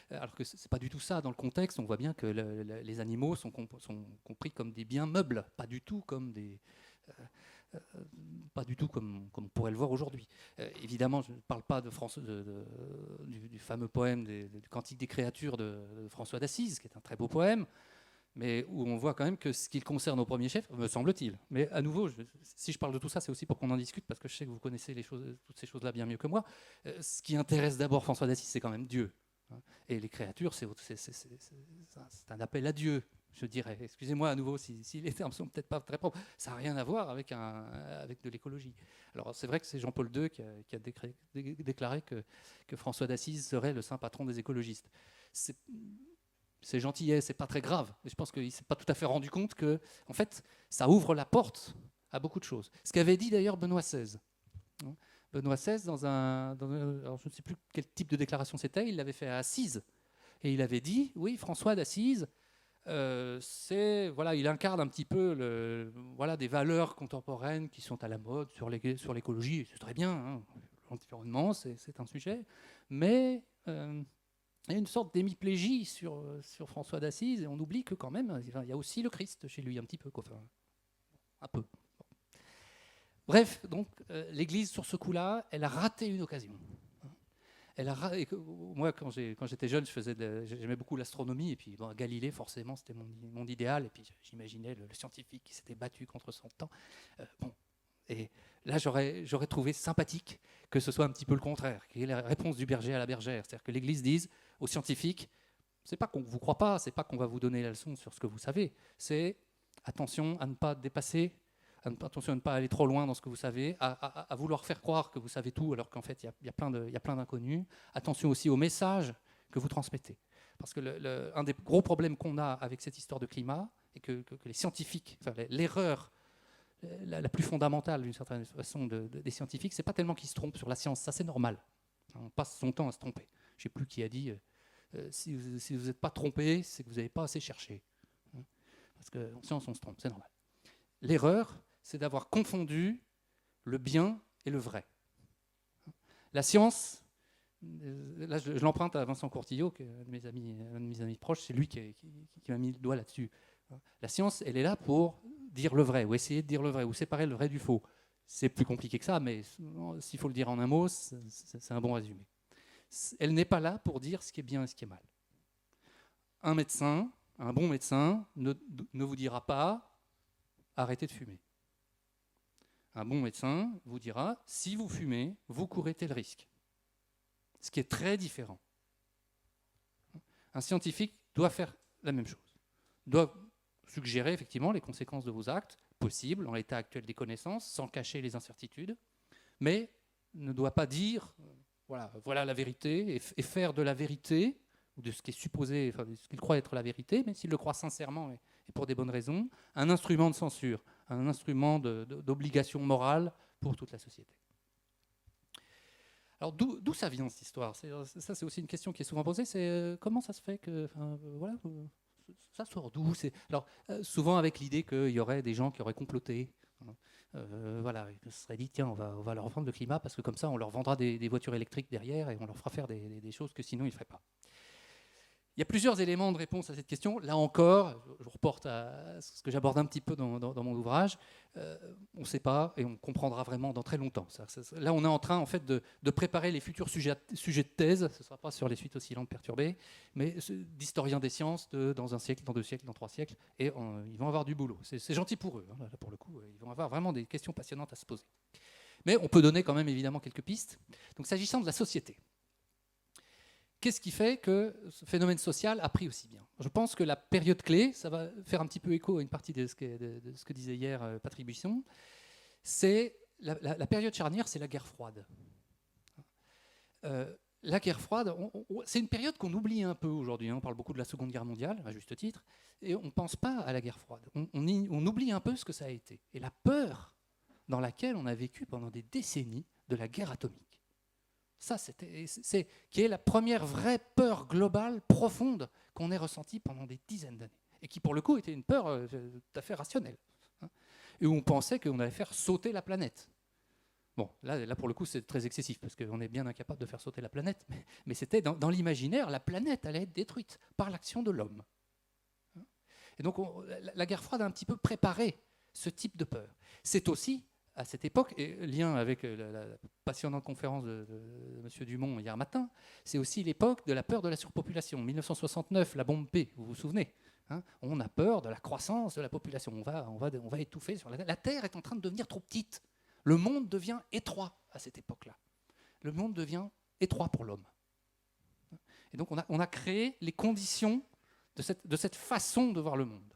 Alors que c'est pas du tout ça dans le contexte. On voit bien que les animaux sont compris comme des biens meubles, pas du tout comme on pourrait le voir aujourd'hui. Évidemment, je ne parle pas du fameux poème du Cantique des créatures de François d'Assise, qui est un très beau poème, mais où on voit quand même que ce qui le concerne au premier chef, me semble-t-il. Mais à nouveau, si je parle de tout ça, c'est aussi pour qu'on en discute, parce que je sais que vous connaissez toutes ces choses-là bien mieux que moi. Ce qui intéresse d'abord François d'Assise, c'est quand même Dieu. Et les créatures, c'est un appel à Dieu, je dirais. Excusez-moi à nouveau si les termes sont peut-être pas très propres. Ça n'a rien à voir avec de l'écologie. Alors c'est vrai que c'est Jean-Paul II qui a déclaré que François d'Assise serait le saint patron des écologistes. C'est gentil, c'est pas très grave. Mais je pense qu'il ne s'est pas tout à fait rendu compte que, en fait, ça ouvre la porte à beaucoup de choses. Ce qu'avait dit d'ailleurs Benoît XVI. Benoît XVI, alors je ne sais plus quel type de déclaration c'était, il l'avait fait à Assise. Et il avait dit, oui, François d'Assise, il incarne un petit peu des valeurs contemporaines qui sont à la mode sur l'écologie. C'est très bien, l'environnement, c'est un sujet. Mais... il y a une sorte d'hémiplégie sur François d'Assise, et on oublie que quand même, il y a aussi le Christ chez lui, un petit peu. Un peu. Bref, donc, l'Église, sur ce coup-là, elle a raté une occasion. Moi, quand j'étais jeune, j'aimais beaucoup l'astronomie, et puis Galilée, forcément, c'était mon idéal, et puis j'imaginais le scientifique qui s'était battu contre son temps. Et là, j'aurais trouvé sympathique que ce soit un petit peu le contraire, qu'il y ait la réponse du berger à la bergère. C'est-à-dire que l'Église dise aux scientifiques, c'est pas qu'on ne vous croit pas, c'est pas qu'on va vous donner la leçon sur ce que vous savez, c'est attention à ne pas dépasser, attention à ne pas aller trop loin dans ce que vous savez, à vouloir faire croire que vous savez tout alors qu'en fait il y a plein d'inconnus. Attention aussi au message que vous transmettez. Parce que un des gros problèmes qu'on a avec cette histoire de climat, et que les scientifiques, l'erreur la plus fondamentale d'une certaine façon des scientifiques, c'est pas tellement qu'ils se trompent sur la science, ça c'est normal. On passe son temps à se tromper. Je ne sais plus qui a dit si vous n'êtes pas trompé, c'est que vous n'avez pas assez cherché. Parce qu'en science, on se trompe, c'est normal. L'erreur, c'est d'avoir confondu le bien et le vrai. La science, là je l'emprunte à Vincent Courtillot, qui est un de mes amis proches, c'est lui qui m'a mis le doigt là-dessus. La science, elle est là pour dire le vrai, ou essayer de dire le vrai, ou séparer le vrai du faux. C'est plus compliqué que ça, mais s'il faut le dire en un mot, c'est un bon résumé. Elle n'est pas là pour dire ce qui est bien et ce qui est mal. Un médecin, un bon médecin, ne vous dira pas arrêtez de fumer. Un bon médecin vous dira si vous fumez, vous courez tel risque. Ce qui est très différent. Un scientifique doit faire la même chose. Doit suggérer effectivement les conséquences de vos actes, possibles en l'état actuel des connaissances, sans cacher les incertitudes, mais ne doit pas dire voilà la vérité, et faire de la vérité, ou de ce qui est supposé, enfin, de ce qu'il croit être la vérité, mais s'il le croit sincèrement et pour des bonnes raisons, un instrument de censure, un instrument d'obligation morale pour toute la société. Alors d'où ça vient cette histoire? Ça c'est aussi une question qui est souvent posée, c'est comment ça se fait que... ça sort d'où? Alors, souvent avec l'idée qu'il y aurait des gens qui auraient comploté. Ils se seraient dit, tiens, on va leur vendre le climat parce que comme ça, on leur vendra des voitures électriques derrière et on leur fera faire des choses que sinon ils ne feraient pas. Il y a plusieurs éléments de réponse à cette question. Là encore, je reporte à ce que j'aborde un petit peu dans mon ouvrage. On ne sait pas et on comprendra vraiment dans très longtemps. Là, on est en train en fait, de préparer les futurs sujets de thèse. Ce ne sera pas sur les suites oscillantes perturbées, mais d'historiens des sciences dans un siècle, dans 2 siècles, dans 3 siècles. Et ils vont avoir du boulot. C'est gentil pour eux. Là, pour le coup, ils vont avoir vraiment des questions passionnantes à se poser. Mais on peut donner quand même évidemment quelques pistes. Donc, s'agissant de la société. Qu'est-ce qui fait que ce phénomène social a pris aussi bien? Je pense que la période clé, ça va faire un petit peu écho à une partie de ce que disait hier Patrick Buisson, c'est la période charnière, c'est la guerre froide. La guerre froide, c'est une période qu'on oublie un peu aujourd'hui. On parle beaucoup de la Seconde Guerre mondiale, à juste titre, et on ne pense pas à la guerre froide. On oublie un peu ce que ça a été. Et la peur dans laquelle on a vécu pendant des décennies de la guerre atomique. Ça, qui est la première vraie peur globale, profonde, qu'on ait ressentie pendant des dizaines d'années. Et qui, pour le coup, était une peur tout à fait rationnelle. Et où on pensait qu'on allait faire sauter la planète. Bon, là pour le coup, c'est très excessif, parce qu'on est bien incapable de faire sauter la planète. Mais c'était dans l'imaginaire, la planète allait être détruite par l'action de l'homme. Et donc, la guerre froide a un petit peu préparé ce type de peur. C'est aussi... à cette époque, et lien avec la passionnante conférence de M. Dumont hier matin, c'est aussi l'époque de la peur de la surpopulation. 1969, la bombe P, vous vous souvenez, on a peur de la croissance de la population. On va étouffer sur la Terre. La Terre est en train de devenir trop petite. Le monde devient étroit à cette époque-là. Le monde devient étroit pour l'homme. Et donc on a créé les conditions de cette façon de voir le monde.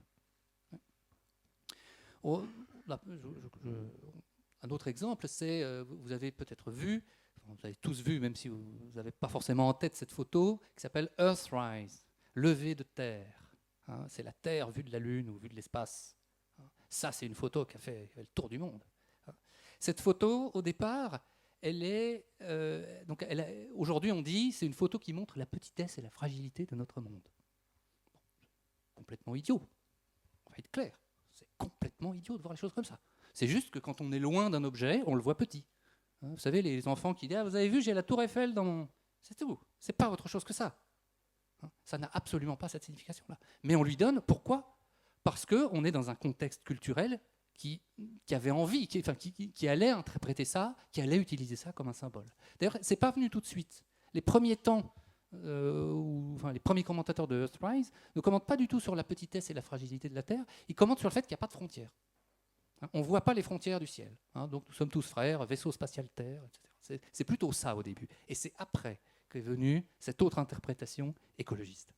Un autre exemple, c'est, vous avez peut-être vu, vous avez tous vu, même si vous n'avez pas forcément en tête cette photo, qui s'appelle Earthrise, lever de Terre. C'est la Terre vue de la Lune ou vue de l'espace. Ça, c'est une photo qui a fait le tour du monde. Cette photo, au départ, elle est... aujourd'hui, on dit c'est une photo qui montre la petitesse et la fragilité de notre monde. Complètement idiot. On va être clair. C'est complètement idiot de voir les choses comme ça. C'est juste que quand on est loin d'un objet, on le voit petit. Vous savez, les enfants qui disent « Ah, vous avez vu, j'ai la tour Eiffel dans mon... » C'est tout. C'est pas autre chose que ça. Ça n'a absolument pas cette signification-là. Mais on lui donne, pourquoi? Parce qu'on est dans un contexte culturel qui avait envie, qui allait interpréter ça, qui allait utiliser ça comme un symbole. D'ailleurs, c'est pas venu tout de suite. Les premiers temps, les premiers commentateurs de Earthrise ne commentent pas du tout sur la petitesse et la fragilité de la Terre, ils commentent sur le fait qu'il n'y a pas de frontières. On ne voit pas les frontières du ciel. Donc nous sommes tous frères, vaisseau spatial Terre, etc. C'est plutôt ça au début. Et c'est après qu'est venue cette autre interprétation écologiste.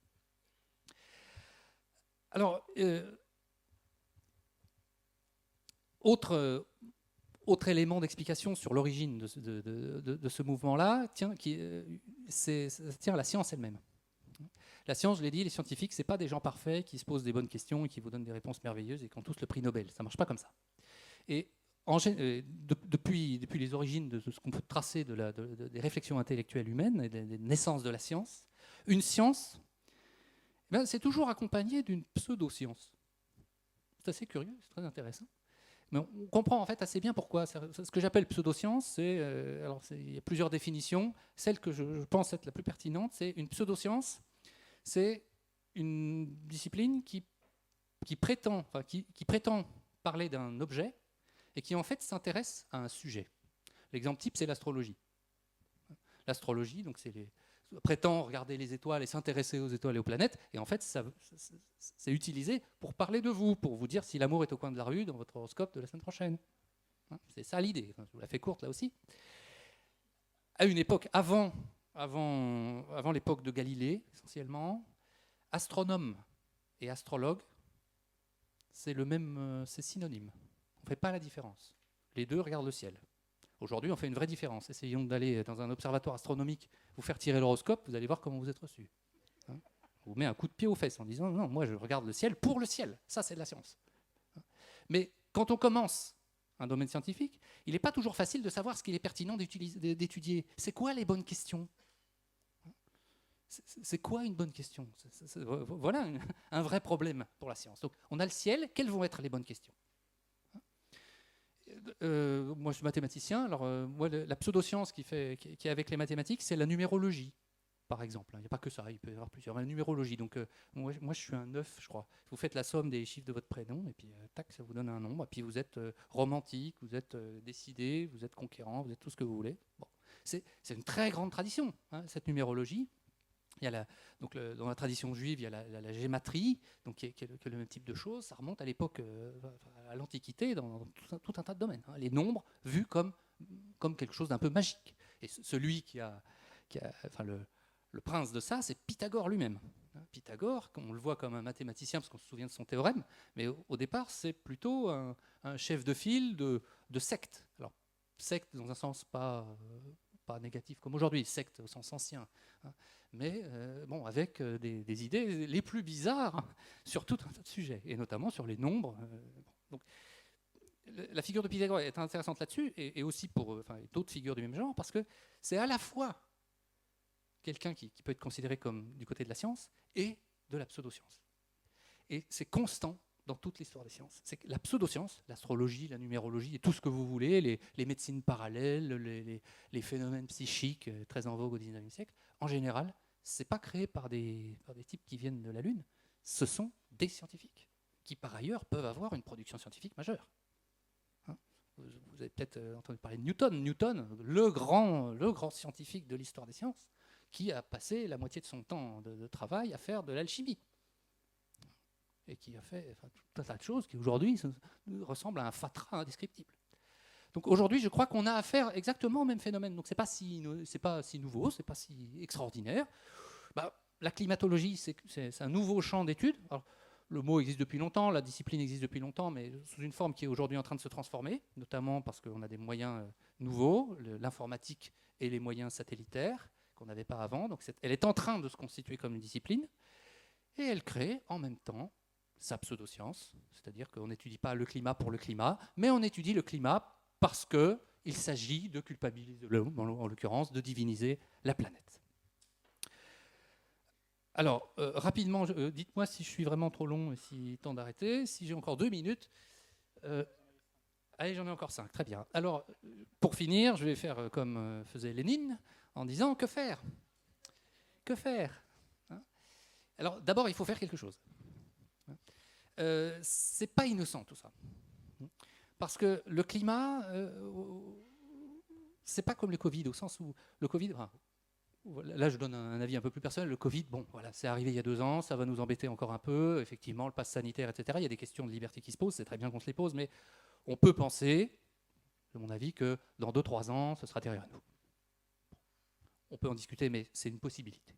Alors, autre élément d'explication sur l'origine de ce mouvement-là, ça tient à la science elle-même. La science, je l'ai dit, les scientifiques, ce n'est pas des gens parfaits qui se posent des bonnes questions et qui vous donnent des réponses merveilleuses et qui ont tous le prix Nobel. Ça ne marche pas comme ça. Et depuis les origines de ce qu'on peut tracer des réflexions intellectuelles humaines et des naissances de la science, une science, c'est toujours accompagné d'une pseudo-science. C'est assez curieux, c'est très intéressant. Mais on comprend en fait assez bien pourquoi. Ce que j'appelle pseudoscience, il y a plusieurs définitions. Celle que je pense être la plus pertinente, c'est une pseudoscience, c'est une discipline qui prétend parler d'un objet et qui en fait s'intéresse à un sujet. L'exemple type, c'est l'astrologie. L'astrologie, donc prétend regarder les étoiles et s'intéresser aux étoiles et aux planètes, et en fait, c'est utilisé pour parler de vous, pour vous dire si l'amour est au coin de la rue dans votre horoscope de la semaine prochaine. C'est ça l'idée, je vous la fais courte là aussi. À une époque, avant l'époque de Galilée, essentiellement, astronome et astrologue, c'est synonyme. On ne fait pas la différence. Les deux regardent le ciel. Aujourd'hui, on fait une vraie différence. Essayons d'aller dans un observatoire astronomique, vous faire tirer l'horoscope, vous allez voir comment vous êtes reçu. On vous met un coup de pied aux fesses en disant non, moi je regarde le ciel pour le ciel. Ça, c'est de la science. Mais quand on commence un domaine scientifique, il n'est pas toujours facile de savoir ce qu'il est pertinent d'étudier. C'est quoi les bonnes questions ? C'est quoi une bonne question ? Voilà un vrai problème pour la science. Donc, on a le ciel, quelles vont être les bonnes questions ? Moi, je suis mathématicien. Alors, la pseudoscience qui est avec les mathématiques, c'est la numérologie, par exemple. Il n'y a pas que ça, il peut y avoir plusieurs. La numérologie. Donc, moi, je suis un 9, je crois. Vous faites la somme des chiffres de votre prénom, et puis, tac, ça vous donne un nombre. Et puis, vous êtes romantique, vous êtes décidé, vous êtes conquérant, vous êtes tout ce que vous voulez. Bon. C'est une très grande tradition, cette numérologie. Il y a dans la tradition juive, il y a la gématrie, donc qui est le même type de choses. Ça remonte à l'époque, à l'Antiquité, dans tout un tas de domaines. Les nombres vus comme quelque chose d'un peu magique. Et celui le prince de ça, c'est Pythagore lui-même. Pythagore, on le voit comme un mathématicien parce qu'on se souvient de son théorème, mais au départ, c'est plutôt un chef de file de secte. Alors, secte dans un sens pas négatif comme aujourd'hui, secte au sens ancien. Mais avec des idées les plus bizarres sur tout un tas de sujets, et notamment sur les nombres. Donc, la figure de Pythagore est intéressante là-dessus, et aussi pour d'autres figures du même genre, parce que c'est à la fois quelqu'un qui peut être considéré comme du côté de la science et de la pseudoscience. Et c'est constant dans toute l'histoire des sciences. C'est que la pseudoscience, l'astrologie, la numérologie, et tout ce que vous voulez, les médecines parallèles, les phénomènes psychiques très en vogue au XIXe siècle, en général, ce n'est pas créé par des types qui viennent de la Lune, ce sont des scientifiques, qui par ailleurs peuvent avoir une production scientifique majeure. Vous avez peut-être entendu parler de Newton, le grand scientifique de l'histoire des sciences, qui a passé la moitié de son temps de travail à faire de l'alchimie. Et qui a fait tout un tas de choses qui aujourd'hui ressemblent à un fatras indescriptible. Donc aujourd'hui, je crois qu'on a affaire exactement au même phénomène. Donc c'est pas si nouveau, c'est pas si extraordinaire. La climatologie, c'est un nouveau champ d'études. Alors, le mot existe depuis longtemps, la discipline existe depuis longtemps, mais sous une forme qui est aujourd'hui en train de se transformer, notamment parce qu'on a des moyens nouveaux, l'informatique et les moyens satellitaires qu'on n'avait pas avant. Donc elle est en train de se constituer comme une discipline, et elle crée en même temps sa pseudoscience, c'est-à-dire qu'on n'étudie pas le climat pour le climat, mais on étudie le climat parce qu'il s'agit de culpabiliser l'homme, en l'occurrence de diviniser la planète. Alors, rapidement, dites-moi si je suis vraiment trop long et si temps d'arrêter. Si j'ai encore 2 minutes. Allez, j'en ai encore 5, très bien. Alors, pour finir, je vais faire comme faisait Lénine, en disant que faire ? Que faire ? Alors, d'abord, il faut faire quelque chose. C'est pas innocent tout ça. Parce que le climat, c'est pas comme le Covid, au sens où le Covid, là je donne un avis un peu plus personnel, le Covid, c'est arrivé il y a 2 ans, ça va nous embêter encore un peu, effectivement, le pass sanitaire, etc. Il y a des questions de liberté qui se posent, c'est très bien qu'on se les pose, mais on peut penser, de mon avis, que dans 2-3 ans, ce sera derrière nous. On peut en discuter, mais c'est une possibilité.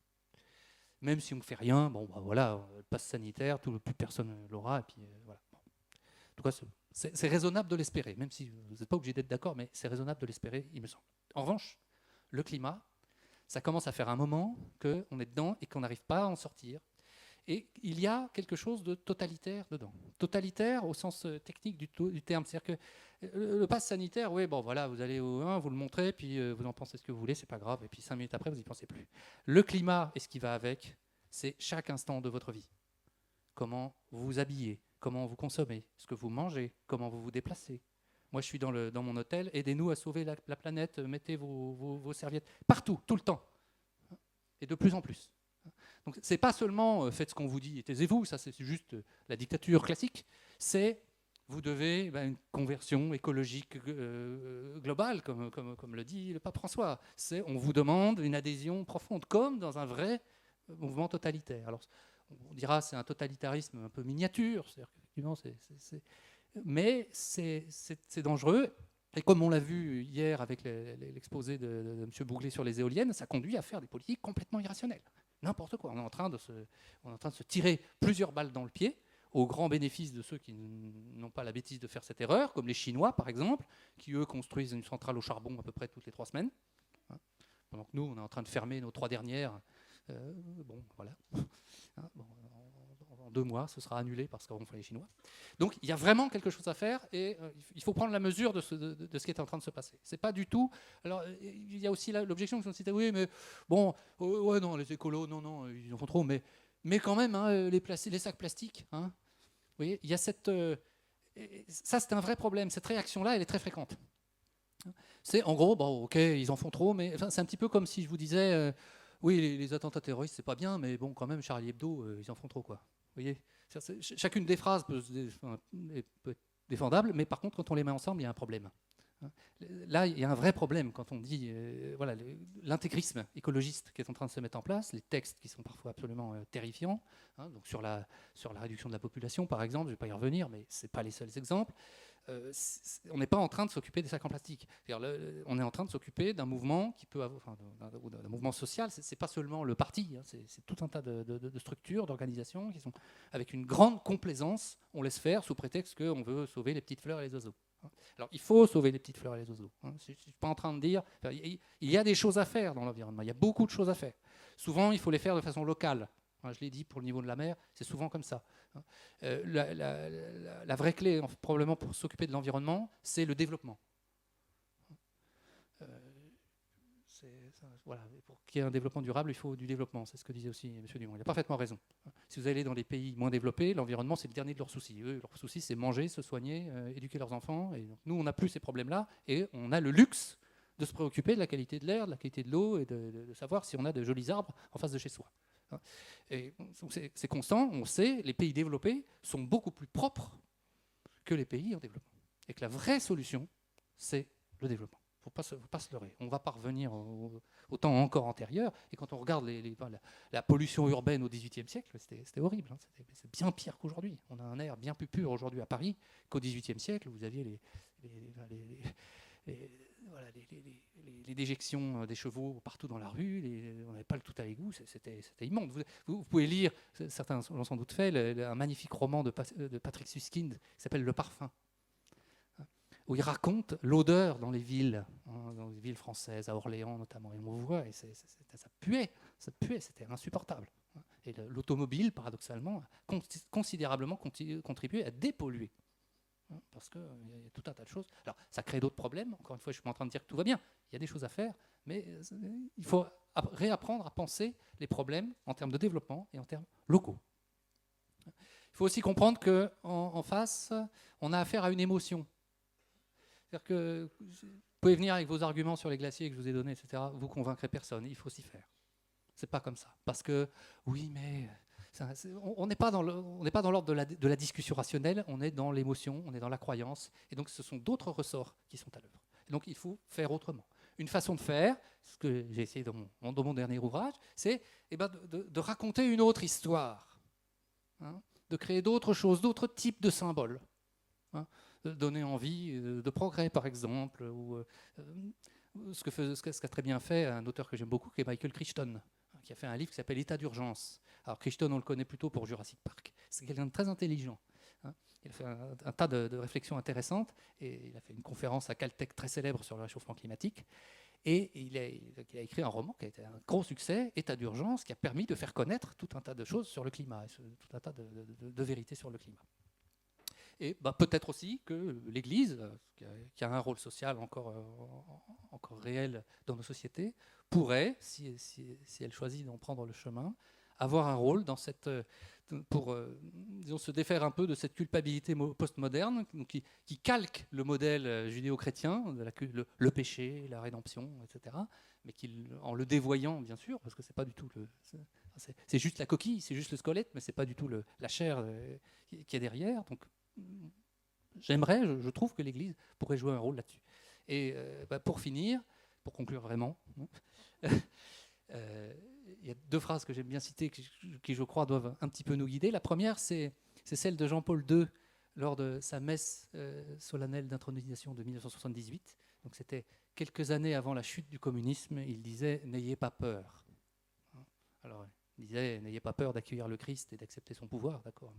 Même si on ne fait rien, le pass sanitaire, plus personne l'aura, et puis voilà. En tout cas, c'est raisonnable de l'espérer, même si vous n'êtes pas obligé d'être d'accord, mais c'est raisonnable de l'espérer, il me semble. En revanche, le climat, ça commence à faire un moment qu'on est dedans et qu'on n'arrive pas à en sortir. Et il y a quelque chose de totalitaire dedans. Totalitaire au sens technique du terme. C'est-à-dire que le pass sanitaire, oui, bon voilà, vous allez au 1, vous le montrez, puis vous en pensez ce que vous voulez, c'est pas grave, et puis 5 minutes après, vous n'y pensez plus. Le climat et ce qui va avec, c'est chaque instant de votre vie. Comment vous vous habillez, comment vous consommez, ce que vous mangez, comment vous vous déplacez. Moi, je suis dans mon hôtel, aidez-nous à sauver la planète, mettez vos serviettes partout, tout le temps, et de plus en plus. Donc, c'est pas seulement faites ce qu'on vous dit et taisez-vous, ça c'est juste la dictature classique, c'est vous devez une conversion écologique globale, comme le dit le pape François. On vous demande une adhésion profonde, comme dans un vrai mouvement totalitaire. Alors, on dira c'est un totalitarisme un peu miniature, mais c'est dangereux. Et comme on l'a vu hier avec l'exposé de M. Bouglet sur les éoliennes, ça conduit à faire des politiques complètement irrationnelles. N'importe quoi. On est en train de se tirer plusieurs balles dans le pied, au grand bénéfice de ceux qui n'ont pas la bêtise de faire cette erreur, comme les Chinois par exemple, qui eux construisent une centrale au charbon à peu près toutes les 3 semaines. Pendant que nous, on est en train de fermer nos 3 dernières. Voilà. En 2 mois, ce sera annulé parce qu'auront fait les Chinois. Donc il y a vraiment quelque chose à faire et il faut prendre la mesure de ce qui est en train de se passer. C'est pas du tout. Alors il y a aussi l'objection que je citais, oui, mais bon, ouais, non, les écolos, non, ils en font trop, mais quand même, hein, les sacs plastiques, hein, vous voyez, il y a ça, c'est un vrai problème. Cette réaction-là, elle est très fréquente. C'est en gros, bon, ok, ils en font trop, mais enfin, c'est un petit peu comme si je vous disais, oui, les attentats terroristes, c'est pas bien, mais bon, quand même, Charlie Hebdo, ils en font trop, quoi. Vous voyez, chacune des phrases peut être défendable, mais par contre, quand on les met ensemble, il y a un problème. Là, il y a un vrai problème quand on dit voilà, l'intégrisme écologiste qui est en train de se mettre en place, les textes qui sont parfois absolument terrifiants, hein, donc sur la réduction de la population, par exemple, je ne vais pas y revenir, mais ce n'est pas les seuls exemples. On n'est pas en train de s'occuper des sacs en plastique. On est en train de s'occuper d'un mouvement qui peut avoir, d'un mouvement social. C'est pas seulement le parti, hein, c'est tout un tas de structures, d'organisations qui sont avec une grande complaisance. On laisse faire sous prétexte qu'on veut sauver les petites fleurs et les oiseaux. Alors, il faut sauver les petites fleurs et les oiseaux. Je ne suis pas en train de dire... Il y a des choses à faire dans l'environnement. Il y a beaucoup de choses à faire. Souvent, il faut les faire de façon locale. Je l'ai dit, pour le niveau de la mer, c'est souvent comme ça. La vraie clé, probablement, pour s'occuper de l'environnement, c'est le développement. Voilà, pour qu'il y ait un développement durable, il faut du développement. C'est ce que disait aussi M. Dumont. Il a parfaitement raison. Si vous allez dans les pays moins développés, l'environnement, c'est le dernier de leurs soucis. Eux, leur souci, c'est manger, se soigner, éduquer leurs enfants. Et donc, nous, on n'a plus ces problèmes-là. Et on a le luxe de se préoccuper de la qualité de l'air, de la qualité de l'eau et de savoir si on a de jolis arbres en face de chez soi. Et c'est constant, on sait, les pays développés sont beaucoup plus propres que les pays en développement. Et que la vraie solution, c'est le développement. Il ne faut pas se leurrer. On va pas revenir au temps encore antérieur. Et quand on regarde la pollution urbaine au XVIIIe siècle, c'était horrible. Hein. C'est bien pire qu'aujourd'hui. On a un air bien plus pur aujourd'hui à Paris qu'au XVIIIe siècle. Vous aviez les déjections des chevaux partout dans la rue, on n'avait pas le tout à l'égout, c'était immonde. Vous pouvez lire, certains l'ont sans doute fait, un magnifique roman de Patrick Suskind qui s'appelle Le Parfum, où il raconte l'odeur dans les villes françaises, à Orléans notamment, et on voit, et ça puait, c'était insupportable. Et l'automobile, paradoxalement, a considérablement contribué à dépolluer. Parce qu'il y a tout un tas de choses. Alors, ça crée d'autres problèmes. Encore une fois, je ne suis pas en train de dire que tout va bien. Il y a des choses à faire, mais il faut réapprendre à penser les problèmes en termes de développement et en termes locaux. Il faut aussi comprendre qu'en face, on a affaire à une émotion. C'est-à-dire que vous pouvez venir avec vos arguments sur les glaciers que je vous ai donnés, etc. Vous ne convaincrez personne. Il faut s'y faire. Ce n'est pas comme ça. Parce que, oui, mais... On n'est pas dans l'ordre de la discussion rationnelle, on est dans l'émotion, on est dans la croyance. Et donc, ce sont d'autres ressorts qui sont à l'œuvre. Donc, il faut faire autrement. Une façon de faire, ce que j'ai essayé dans mon dernier ouvrage, c'est de raconter une autre histoire, hein, de créer d'autres choses, d'autres types de symboles, hein, de donner envie de progrès, par exemple, ou ce qu'a très bien fait un auteur que j'aime beaucoup, qui est Michael Crichton, qui a fait un livre qui s'appelle État d'urgence. Alors Crichton, on le connaît plutôt pour Jurassic Park. C'est quelqu'un de très intelligent. hein. Il a fait un tas de réflexions intéressantes, et il a fait une conférence à Caltech très célèbre sur le réchauffement climatique. Et il a écrit un roman qui a été un gros succès, État d'urgence, qui a permis de faire connaître tout un tas de choses sur le climat, tout un tas de vérités sur le climat. Et peut-être aussi que l'Église, qui a un rôle social encore réel dans nos sociétés, pourrait, si elle choisit d'en prendre le chemin, avoir un rôle dans pour disons, se défaire un peu de cette culpabilité postmoderne qui calque le modèle judéo-chrétien, le péché, la rédemption, etc., mais en le dévoyant, bien sûr, parce que c'est pas du tout c'est juste la coquille, c'est juste le squelette, mais c'est pas du tout la chair qui est derrière. Donc, je trouve que l'Église pourrait jouer un rôle là-dessus. Et pour finir, pour conclure vraiment, il y a 2 phrases que j'aime bien citer qui, je crois, doivent un petit peu nous guider. La première, c'est celle de Jean-Paul II lors de sa messe solennelle d'intronisation de 1978. Donc c'était quelques années avant la chute du communisme. Il disait « N'ayez pas peur ». Alors, il disait « N'ayez pas peur d'accueillir le Christ et d'accepter son pouvoir », d'accord.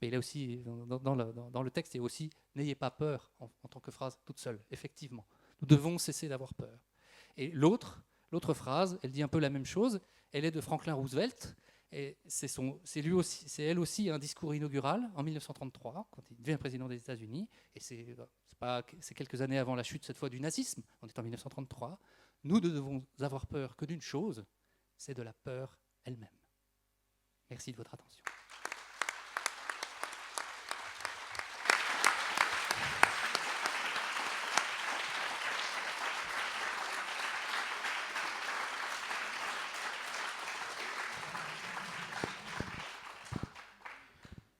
Mais il a aussi, dans le texte, il y a aussi « N'ayez pas peur » en tant que phrase toute seule, effectivement. Nous devons cesser d'avoir peur. Et l'autre phrase, elle dit un peu la même chose. Elle est de Franklin Roosevelt. Et c'est elle aussi un discours inaugural en 1933, quand il devient président des États-Unis. Et c'est quelques années avant la chute, cette fois, du nazisme. On est en 1933. Nous ne devons avoir peur que d'une chose, c'est de la peur elle-même. Merci de votre attention.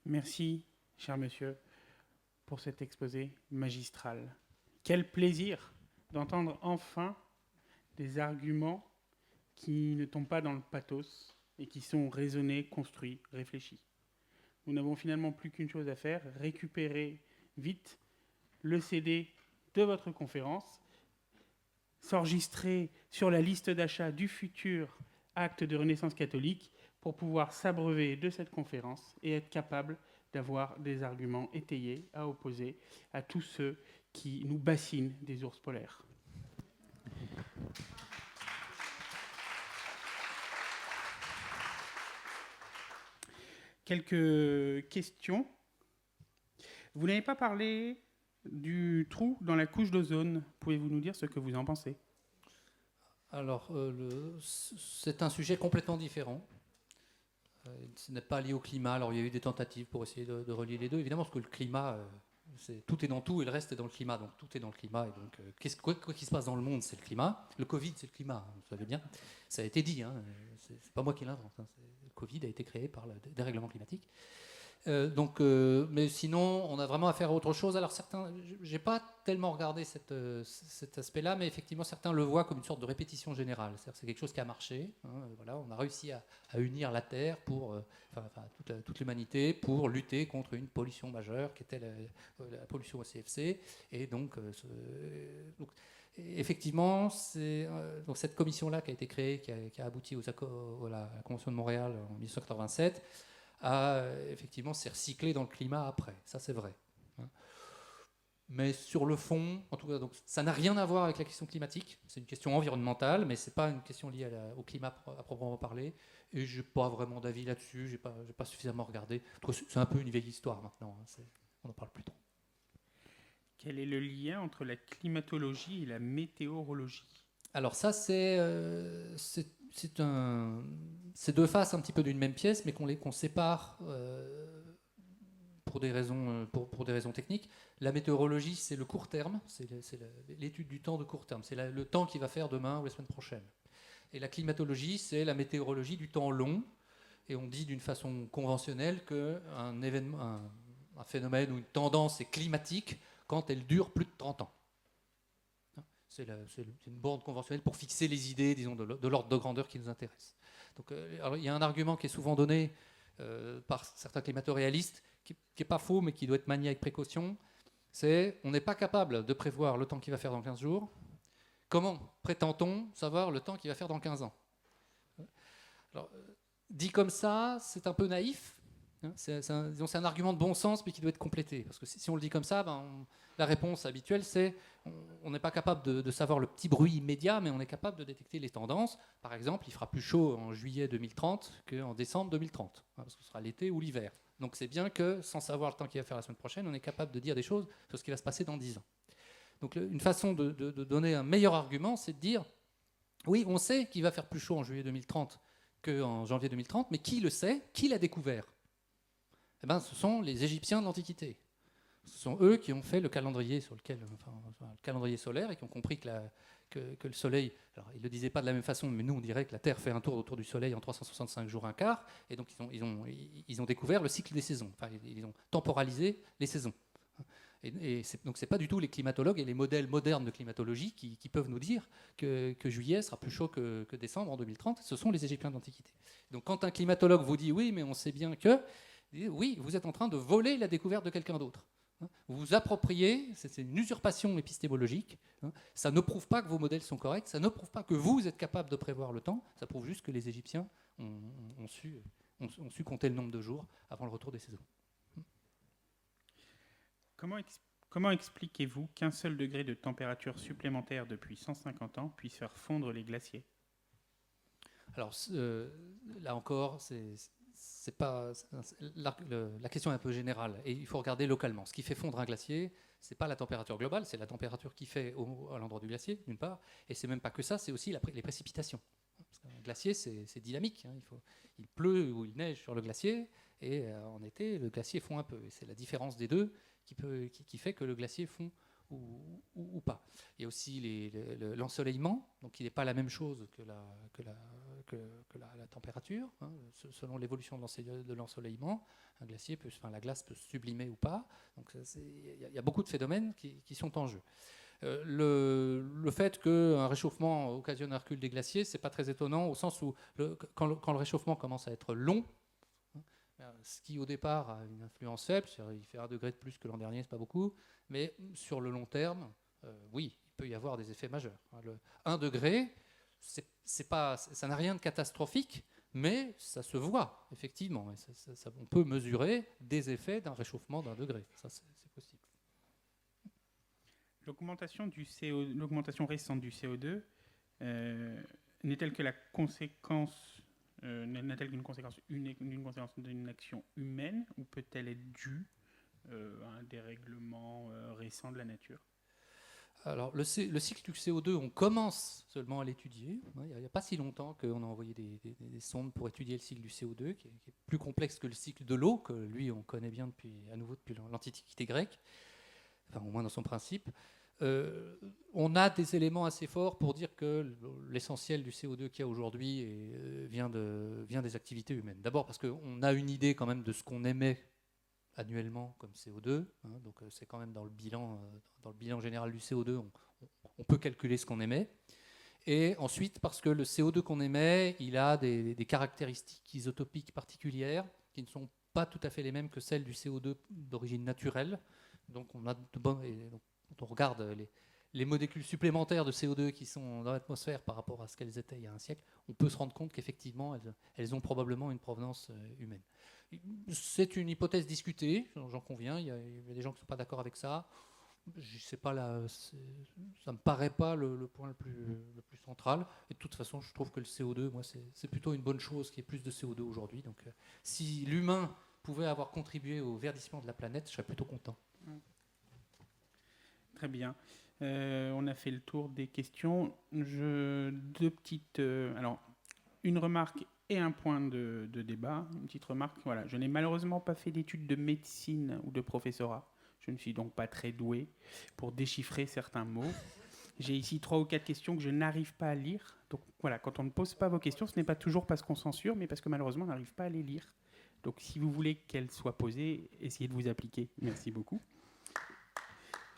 Merci, cher monsieur, pour cet exposé magistral. Quel plaisir d'entendre enfin des arguments qui ne tombent pas dans le pathos et qui sont raisonnés, construits, réfléchis. Nous n'avons finalement plus qu'une chose à faire, récupérer vite le CD de votre conférence, s'enregistrer sur la liste d'achat du futur acte de Renaissance catholique pour pouvoir s'abreuver de cette conférence et être capable d'avoir des arguments étayés à opposer à tous ceux qui nous bassinent des ours polaires. Quelques questions. Vous n'avez pas parlé du trou dans la couche d'ozone. Pouvez-vous nous dire ce que vous en pensez ? Alors, c'est un sujet complètement différent. Ce n'est pas lié au climat. Alors, il y a eu des tentatives pour essayer de relier les deux. Évidemment, parce que le climat, tout est dans tout et le reste est dans le climat. Donc, tout est dans le climat. Et donc, quoi qu'il se passe dans le monde, c'est le climat. Le Covid, c'est le climat. Vous savez bien. Ça a été dit. Hein. C'est pas moi qui l'invente. Hein. Le Covid a été créé par le dérèglement climatique. Mais sinon, on a vraiment affaire à autre chose. Alors j'ai pas tellement regardé cet aspect-là, mais effectivement, certains le voient comme une sorte de répétition générale. C'est-à-dire que c'est quelque chose qui a marché. Hein, voilà, on a réussi à unir la Terre toute l'humanité pour lutter contre une pollution majeure qui était la pollution au CFC. Et donc effectivement, donc cette commission-là qui a été créée, qui a abouti à la Convention de Montréal en 1987. Effectivement, c'est recyclé dans le climat après. Ça, c'est vrai. Mais sur le fond, en tout cas, donc, ça n'a rien à voir avec la question climatique. C'est une question environnementale, mais ce n'est pas une question liée au climat à proprement parler. Et je n'ai pas vraiment d'avis là-dessus. Je n'ai pas suffisamment regardé. C'est un peu une vieille histoire maintenant. Hein. On n'en parle plus trop. Quel est le lien entre la climatologie et la météorologie ? Alors ça, c'est deux faces un petit peu d'une même pièce, mais qu'on sépare pour des raisons techniques. La météorologie, c'est le court terme, c'est l'étude du temps de court terme, c'est le temps qu'il va faire demain ou la semaine prochaine. Et la climatologie, c'est la météorologie du temps long, et on dit d'une façon conventionnelle qu'un événement, un phénomène ou une tendance est climatique quand elle dure plus de 30 ans. C'est une borne conventionnelle pour fixer les idées, disons, de l'ordre de grandeur qui nous intéresse. Donc, alors, il y a un argument qui est souvent donné par certains climato-réalistes, qui n'est pas faux, mais qui doit être manié avec précaution. C'est on n'est pas capable de prévoir le temps qu'il va faire dans 15 jours. Comment prétend-on savoir le temps qu'il va faire dans 15 ans ? Alors, dit comme ça, c'est un peu naïf, Hein, c'est un argument de bon sens, mais qui doit être complété. Parce que si on le dit comme ça, la réponse habituelle, c'est on n'est pas capable de savoir le petit bruit immédiat, mais on est capable de détecter les tendances. Par exemple, il fera plus chaud en juillet 2030 qu'en décembre 2030, hein, parce que ce sera l'été ou l'hiver. Donc c'est bien que, sans savoir le temps qu'il va faire la semaine prochaine, on est capable de dire des choses sur ce qui va se passer dans 10 ans. Donc une façon de donner un meilleur argument, c'est de dire, oui, on sait qu'il va faire plus chaud en juillet 2030 qu'en janvier 2030, mais qui le sait? Qui l'a découvert? Eh ben, ce sont les Égyptiens de l'Antiquité. Ce sont eux qui ont fait le calendrier le calendrier solaire et qui ont compris que le Soleil, alors ils ne le disaient pas de la même façon, mais nous on dirait que la Terre fait un tour autour du Soleil en 365 jours un quart, et donc ils ont découvert le cycle des saisons, enfin, ils ont temporalisé les saisons. Donc c'est pas du tout les climatologues et les modèles modernes de climatologie qui peuvent nous dire que juillet sera plus chaud que décembre en 2030, ce sont les Égyptiens de l'Antiquité. Donc quand un climatologue vous dit oui, mais on sait bien que, oui, vous êtes en train de voler la découverte de quelqu'un d'autre. Vous vous appropriez, c'est une usurpation épistémologique. Ça ne prouve pas que vos modèles sont corrects, ça ne prouve pas que vous êtes capable de prévoir le temps, ça prouve juste que les Égyptiens ont su compter le nombre de jours avant le retour des saisons. Comment expliquez-vous qu'un seul degré de température supplémentaire depuis 150 ans puisse faire fondre les glaciers? Alors là encore, la question est un peu générale et il faut regarder localement. Ce qui fait fondre un glacier, c'est pas la température globale, c'est la température qu'il fait à l'endroit du glacier, d'une part, et c'est même pas que ça, c'est aussi les précipitations. Parce qu'un glacier, c'est dynamique. Hein, il pleut ou il neige sur le glacier, et en été, le glacier fond un peu. Et c'est la différence des deux qui fait que le glacier fond ou pas. Il y a aussi l'ensoleillement, donc il n'est pas la même chose que la température. Hein. Selon l'évolution de l'ensoleillement, la glace peut sublimer ou pas. Donc il y a beaucoup de phénomènes qui sont en jeu. Le fait qu'un réchauffement occasionne un recul des glaciers, c'est pas très étonnant au sens où quand le réchauffement commence à être long, ce qui au départ a une influence faible, il fait 1 degré de plus que l'an dernier, c'est pas beaucoup, mais sur le long terme, oui, il peut y avoir des effets majeurs. Le 1 degré, ça n'a rien de catastrophique, mais ça se voit, effectivement. Et on peut mesurer des effets d'un réchauffement d'1 degré. Ça, c'est possible. L'augmentation récente du CO2 n'est-elle que la conséquence n'est-elle qu'une conséquence d'une action humaine, ou peut-elle être due à un dérèglement récent de la nature? Alors, le cycle du CO2, on commence seulement à l'étudier. Il n'y a pas si longtemps qu'on a envoyé des sondes pour étudier le cycle du CO2, qui est plus complexe que le cycle de l'eau, que lui, on connaît bien depuis l'Antiquité grecque, enfin, au moins dans son principe. On a des éléments assez forts pour dire que l'essentiel du CO2 qu'il y a aujourd'hui vient des activités humaines. D'abord parce qu'on a une idée quand même de ce qu'on émet annuellement comme CO2, hein, donc c'est quand même dans le bilan général du CO2, on peut calculer ce qu'on émet. Et ensuite parce que le CO2 qu'on émet, il a des caractéristiques isotopiques particulières qui ne sont pas tout à fait les mêmes que celles du CO2 d'origine naturelle. Donc on a quand on regarde les molécules supplémentaires de CO2 qui sont dans l'atmosphère par rapport à ce qu'elles étaient il y a un siècle, on peut se rendre compte qu'effectivement, elles ont probablement une provenance humaine. C'est une hypothèse discutée, j'en conviens, il y a des gens qui ne sont pas d'accord avec ça. Ça ne me paraît pas le point le plus central. Et de toute façon, je trouve que le CO2, moi, c'est plutôt une bonne chose qu'il y ait plus de CO2 aujourd'hui. Donc si l'humain pouvait avoir contribué au verdissement de la planète, je serais plutôt content. Très bien. On a fait le tour des questions. Deux petites... alors, une remarque et un point de débat. Une petite remarque. Voilà, je n'ai malheureusement pas fait d'études de médecine ou de professorat. Je ne suis donc pas très doué pour déchiffrer certains mots. J'ai ici 3 ou 4 questions que je n'arrive pas à lire. Donc voilà, quand on ne pose pas vos questions, ce n'est pas toujours parce qu'on censure, mais parce que malheureusement, on n'arrive pas à les lire. Donc si vous voulez qu'elles soient posées, essayez de vous appliquer. Merci beaucoup.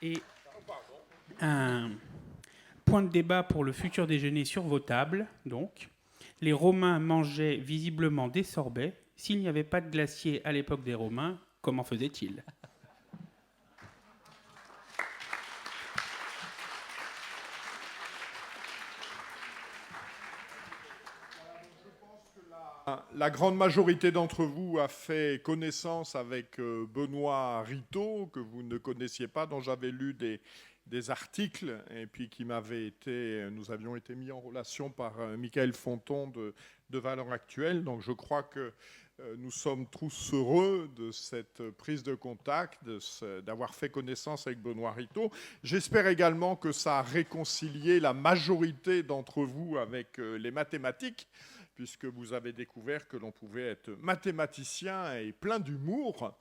Et un point de débat pour le futur déjeuner sur vos tables. Donc, les Romains mangeaient visiblement des sorbets. S'il n'y avait pas de glacier à l'époque des Romains, comment faisaient-ils ? Je pense que La grande majorité d'entre vous a fait connaissance avec Benoît Ritaud, que vous ne connaissiez pas, dont j'avais lu des articles, et puis nous avions été mis en relation par Michael Fonton de Valeurs Actuelles. Donc je crois que nous sommes tous heureux de cette prise de contact, d'avoir fait connaissance avec Benoît Ritaud. J'espère également que ça a réconcilié la majorité d'entre vous avec les mathématiques, puisque vous avez découvert que l'on pouvait être mathématicien et plein d'humour.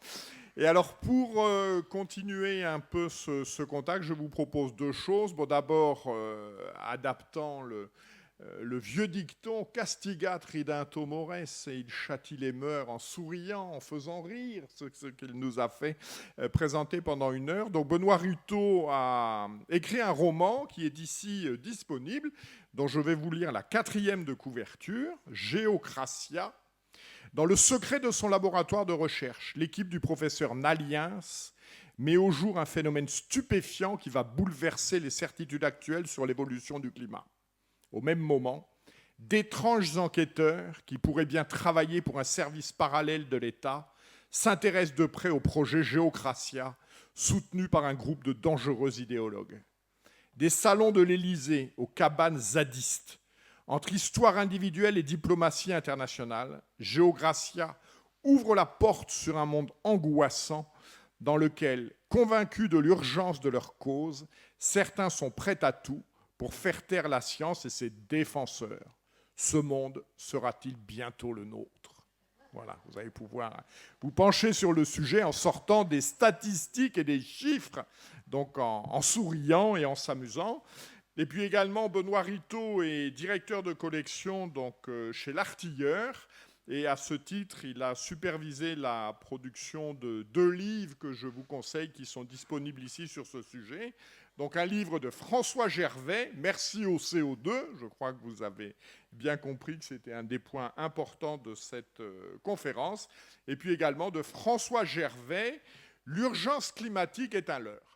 Et alors, pour continuer un peu ce contact, je vous propose deux choses. Bon, d'abord, adaptant le vieux dicton « Castigat ridento mores » et il châtie les mœurs en souriant, en faisant rire, ce qu'il nous a fait présenter pendant 1 heure. Donc, Benoît Ritaud a écrit un roman qui est ici disponible, dont je vais vous lire la 4e de couverture, Géocratia. Dans le secret de son laboratoire de recherche, l'équipe du professeur Naliens met au jour un phénomène stupéfiant qui va bouleverser les certitudes actuelles sur l'évolution du climat. Au même moment, d'étranges enquêteurs, qui pourraient bien travailler pour un service parallèle de l'État, s'intéressent de près au projet Géocratia, soutenu par un groupe de dangereux idéologues. Des salons de l'Élysée aux cabanes zadistes, entre histoire individuelle et diplomatie internationale, Géocratia ouvre la porte sur un monde angoissant dans lequel, convaincus de l'urgence de leur cause, certains sont prêts à tout pour faire taire la science et ses défenseurs. Ce monde sera-t-il bientôt le nôtre ? Voilà, vous allez pouvoir vous pencher sur le sujet en sortant des statistiques et des chiffres, donc en souriant et en s'amusant. Et puis également, Benoît Ritaud est directeur de collection donc, chez l'Artilleur. Et à ce titre, il a supervisé la production de 2 livres que je vous conseille, qui sont disponibles ici sur ce sujet. Donc un livre de François Gervais, Merci au CO2. Je crois que vous avez bien compris que c'était un des points importants de cette conférence. Et puis également de François Gervais, L'urgence climatique est un leurre.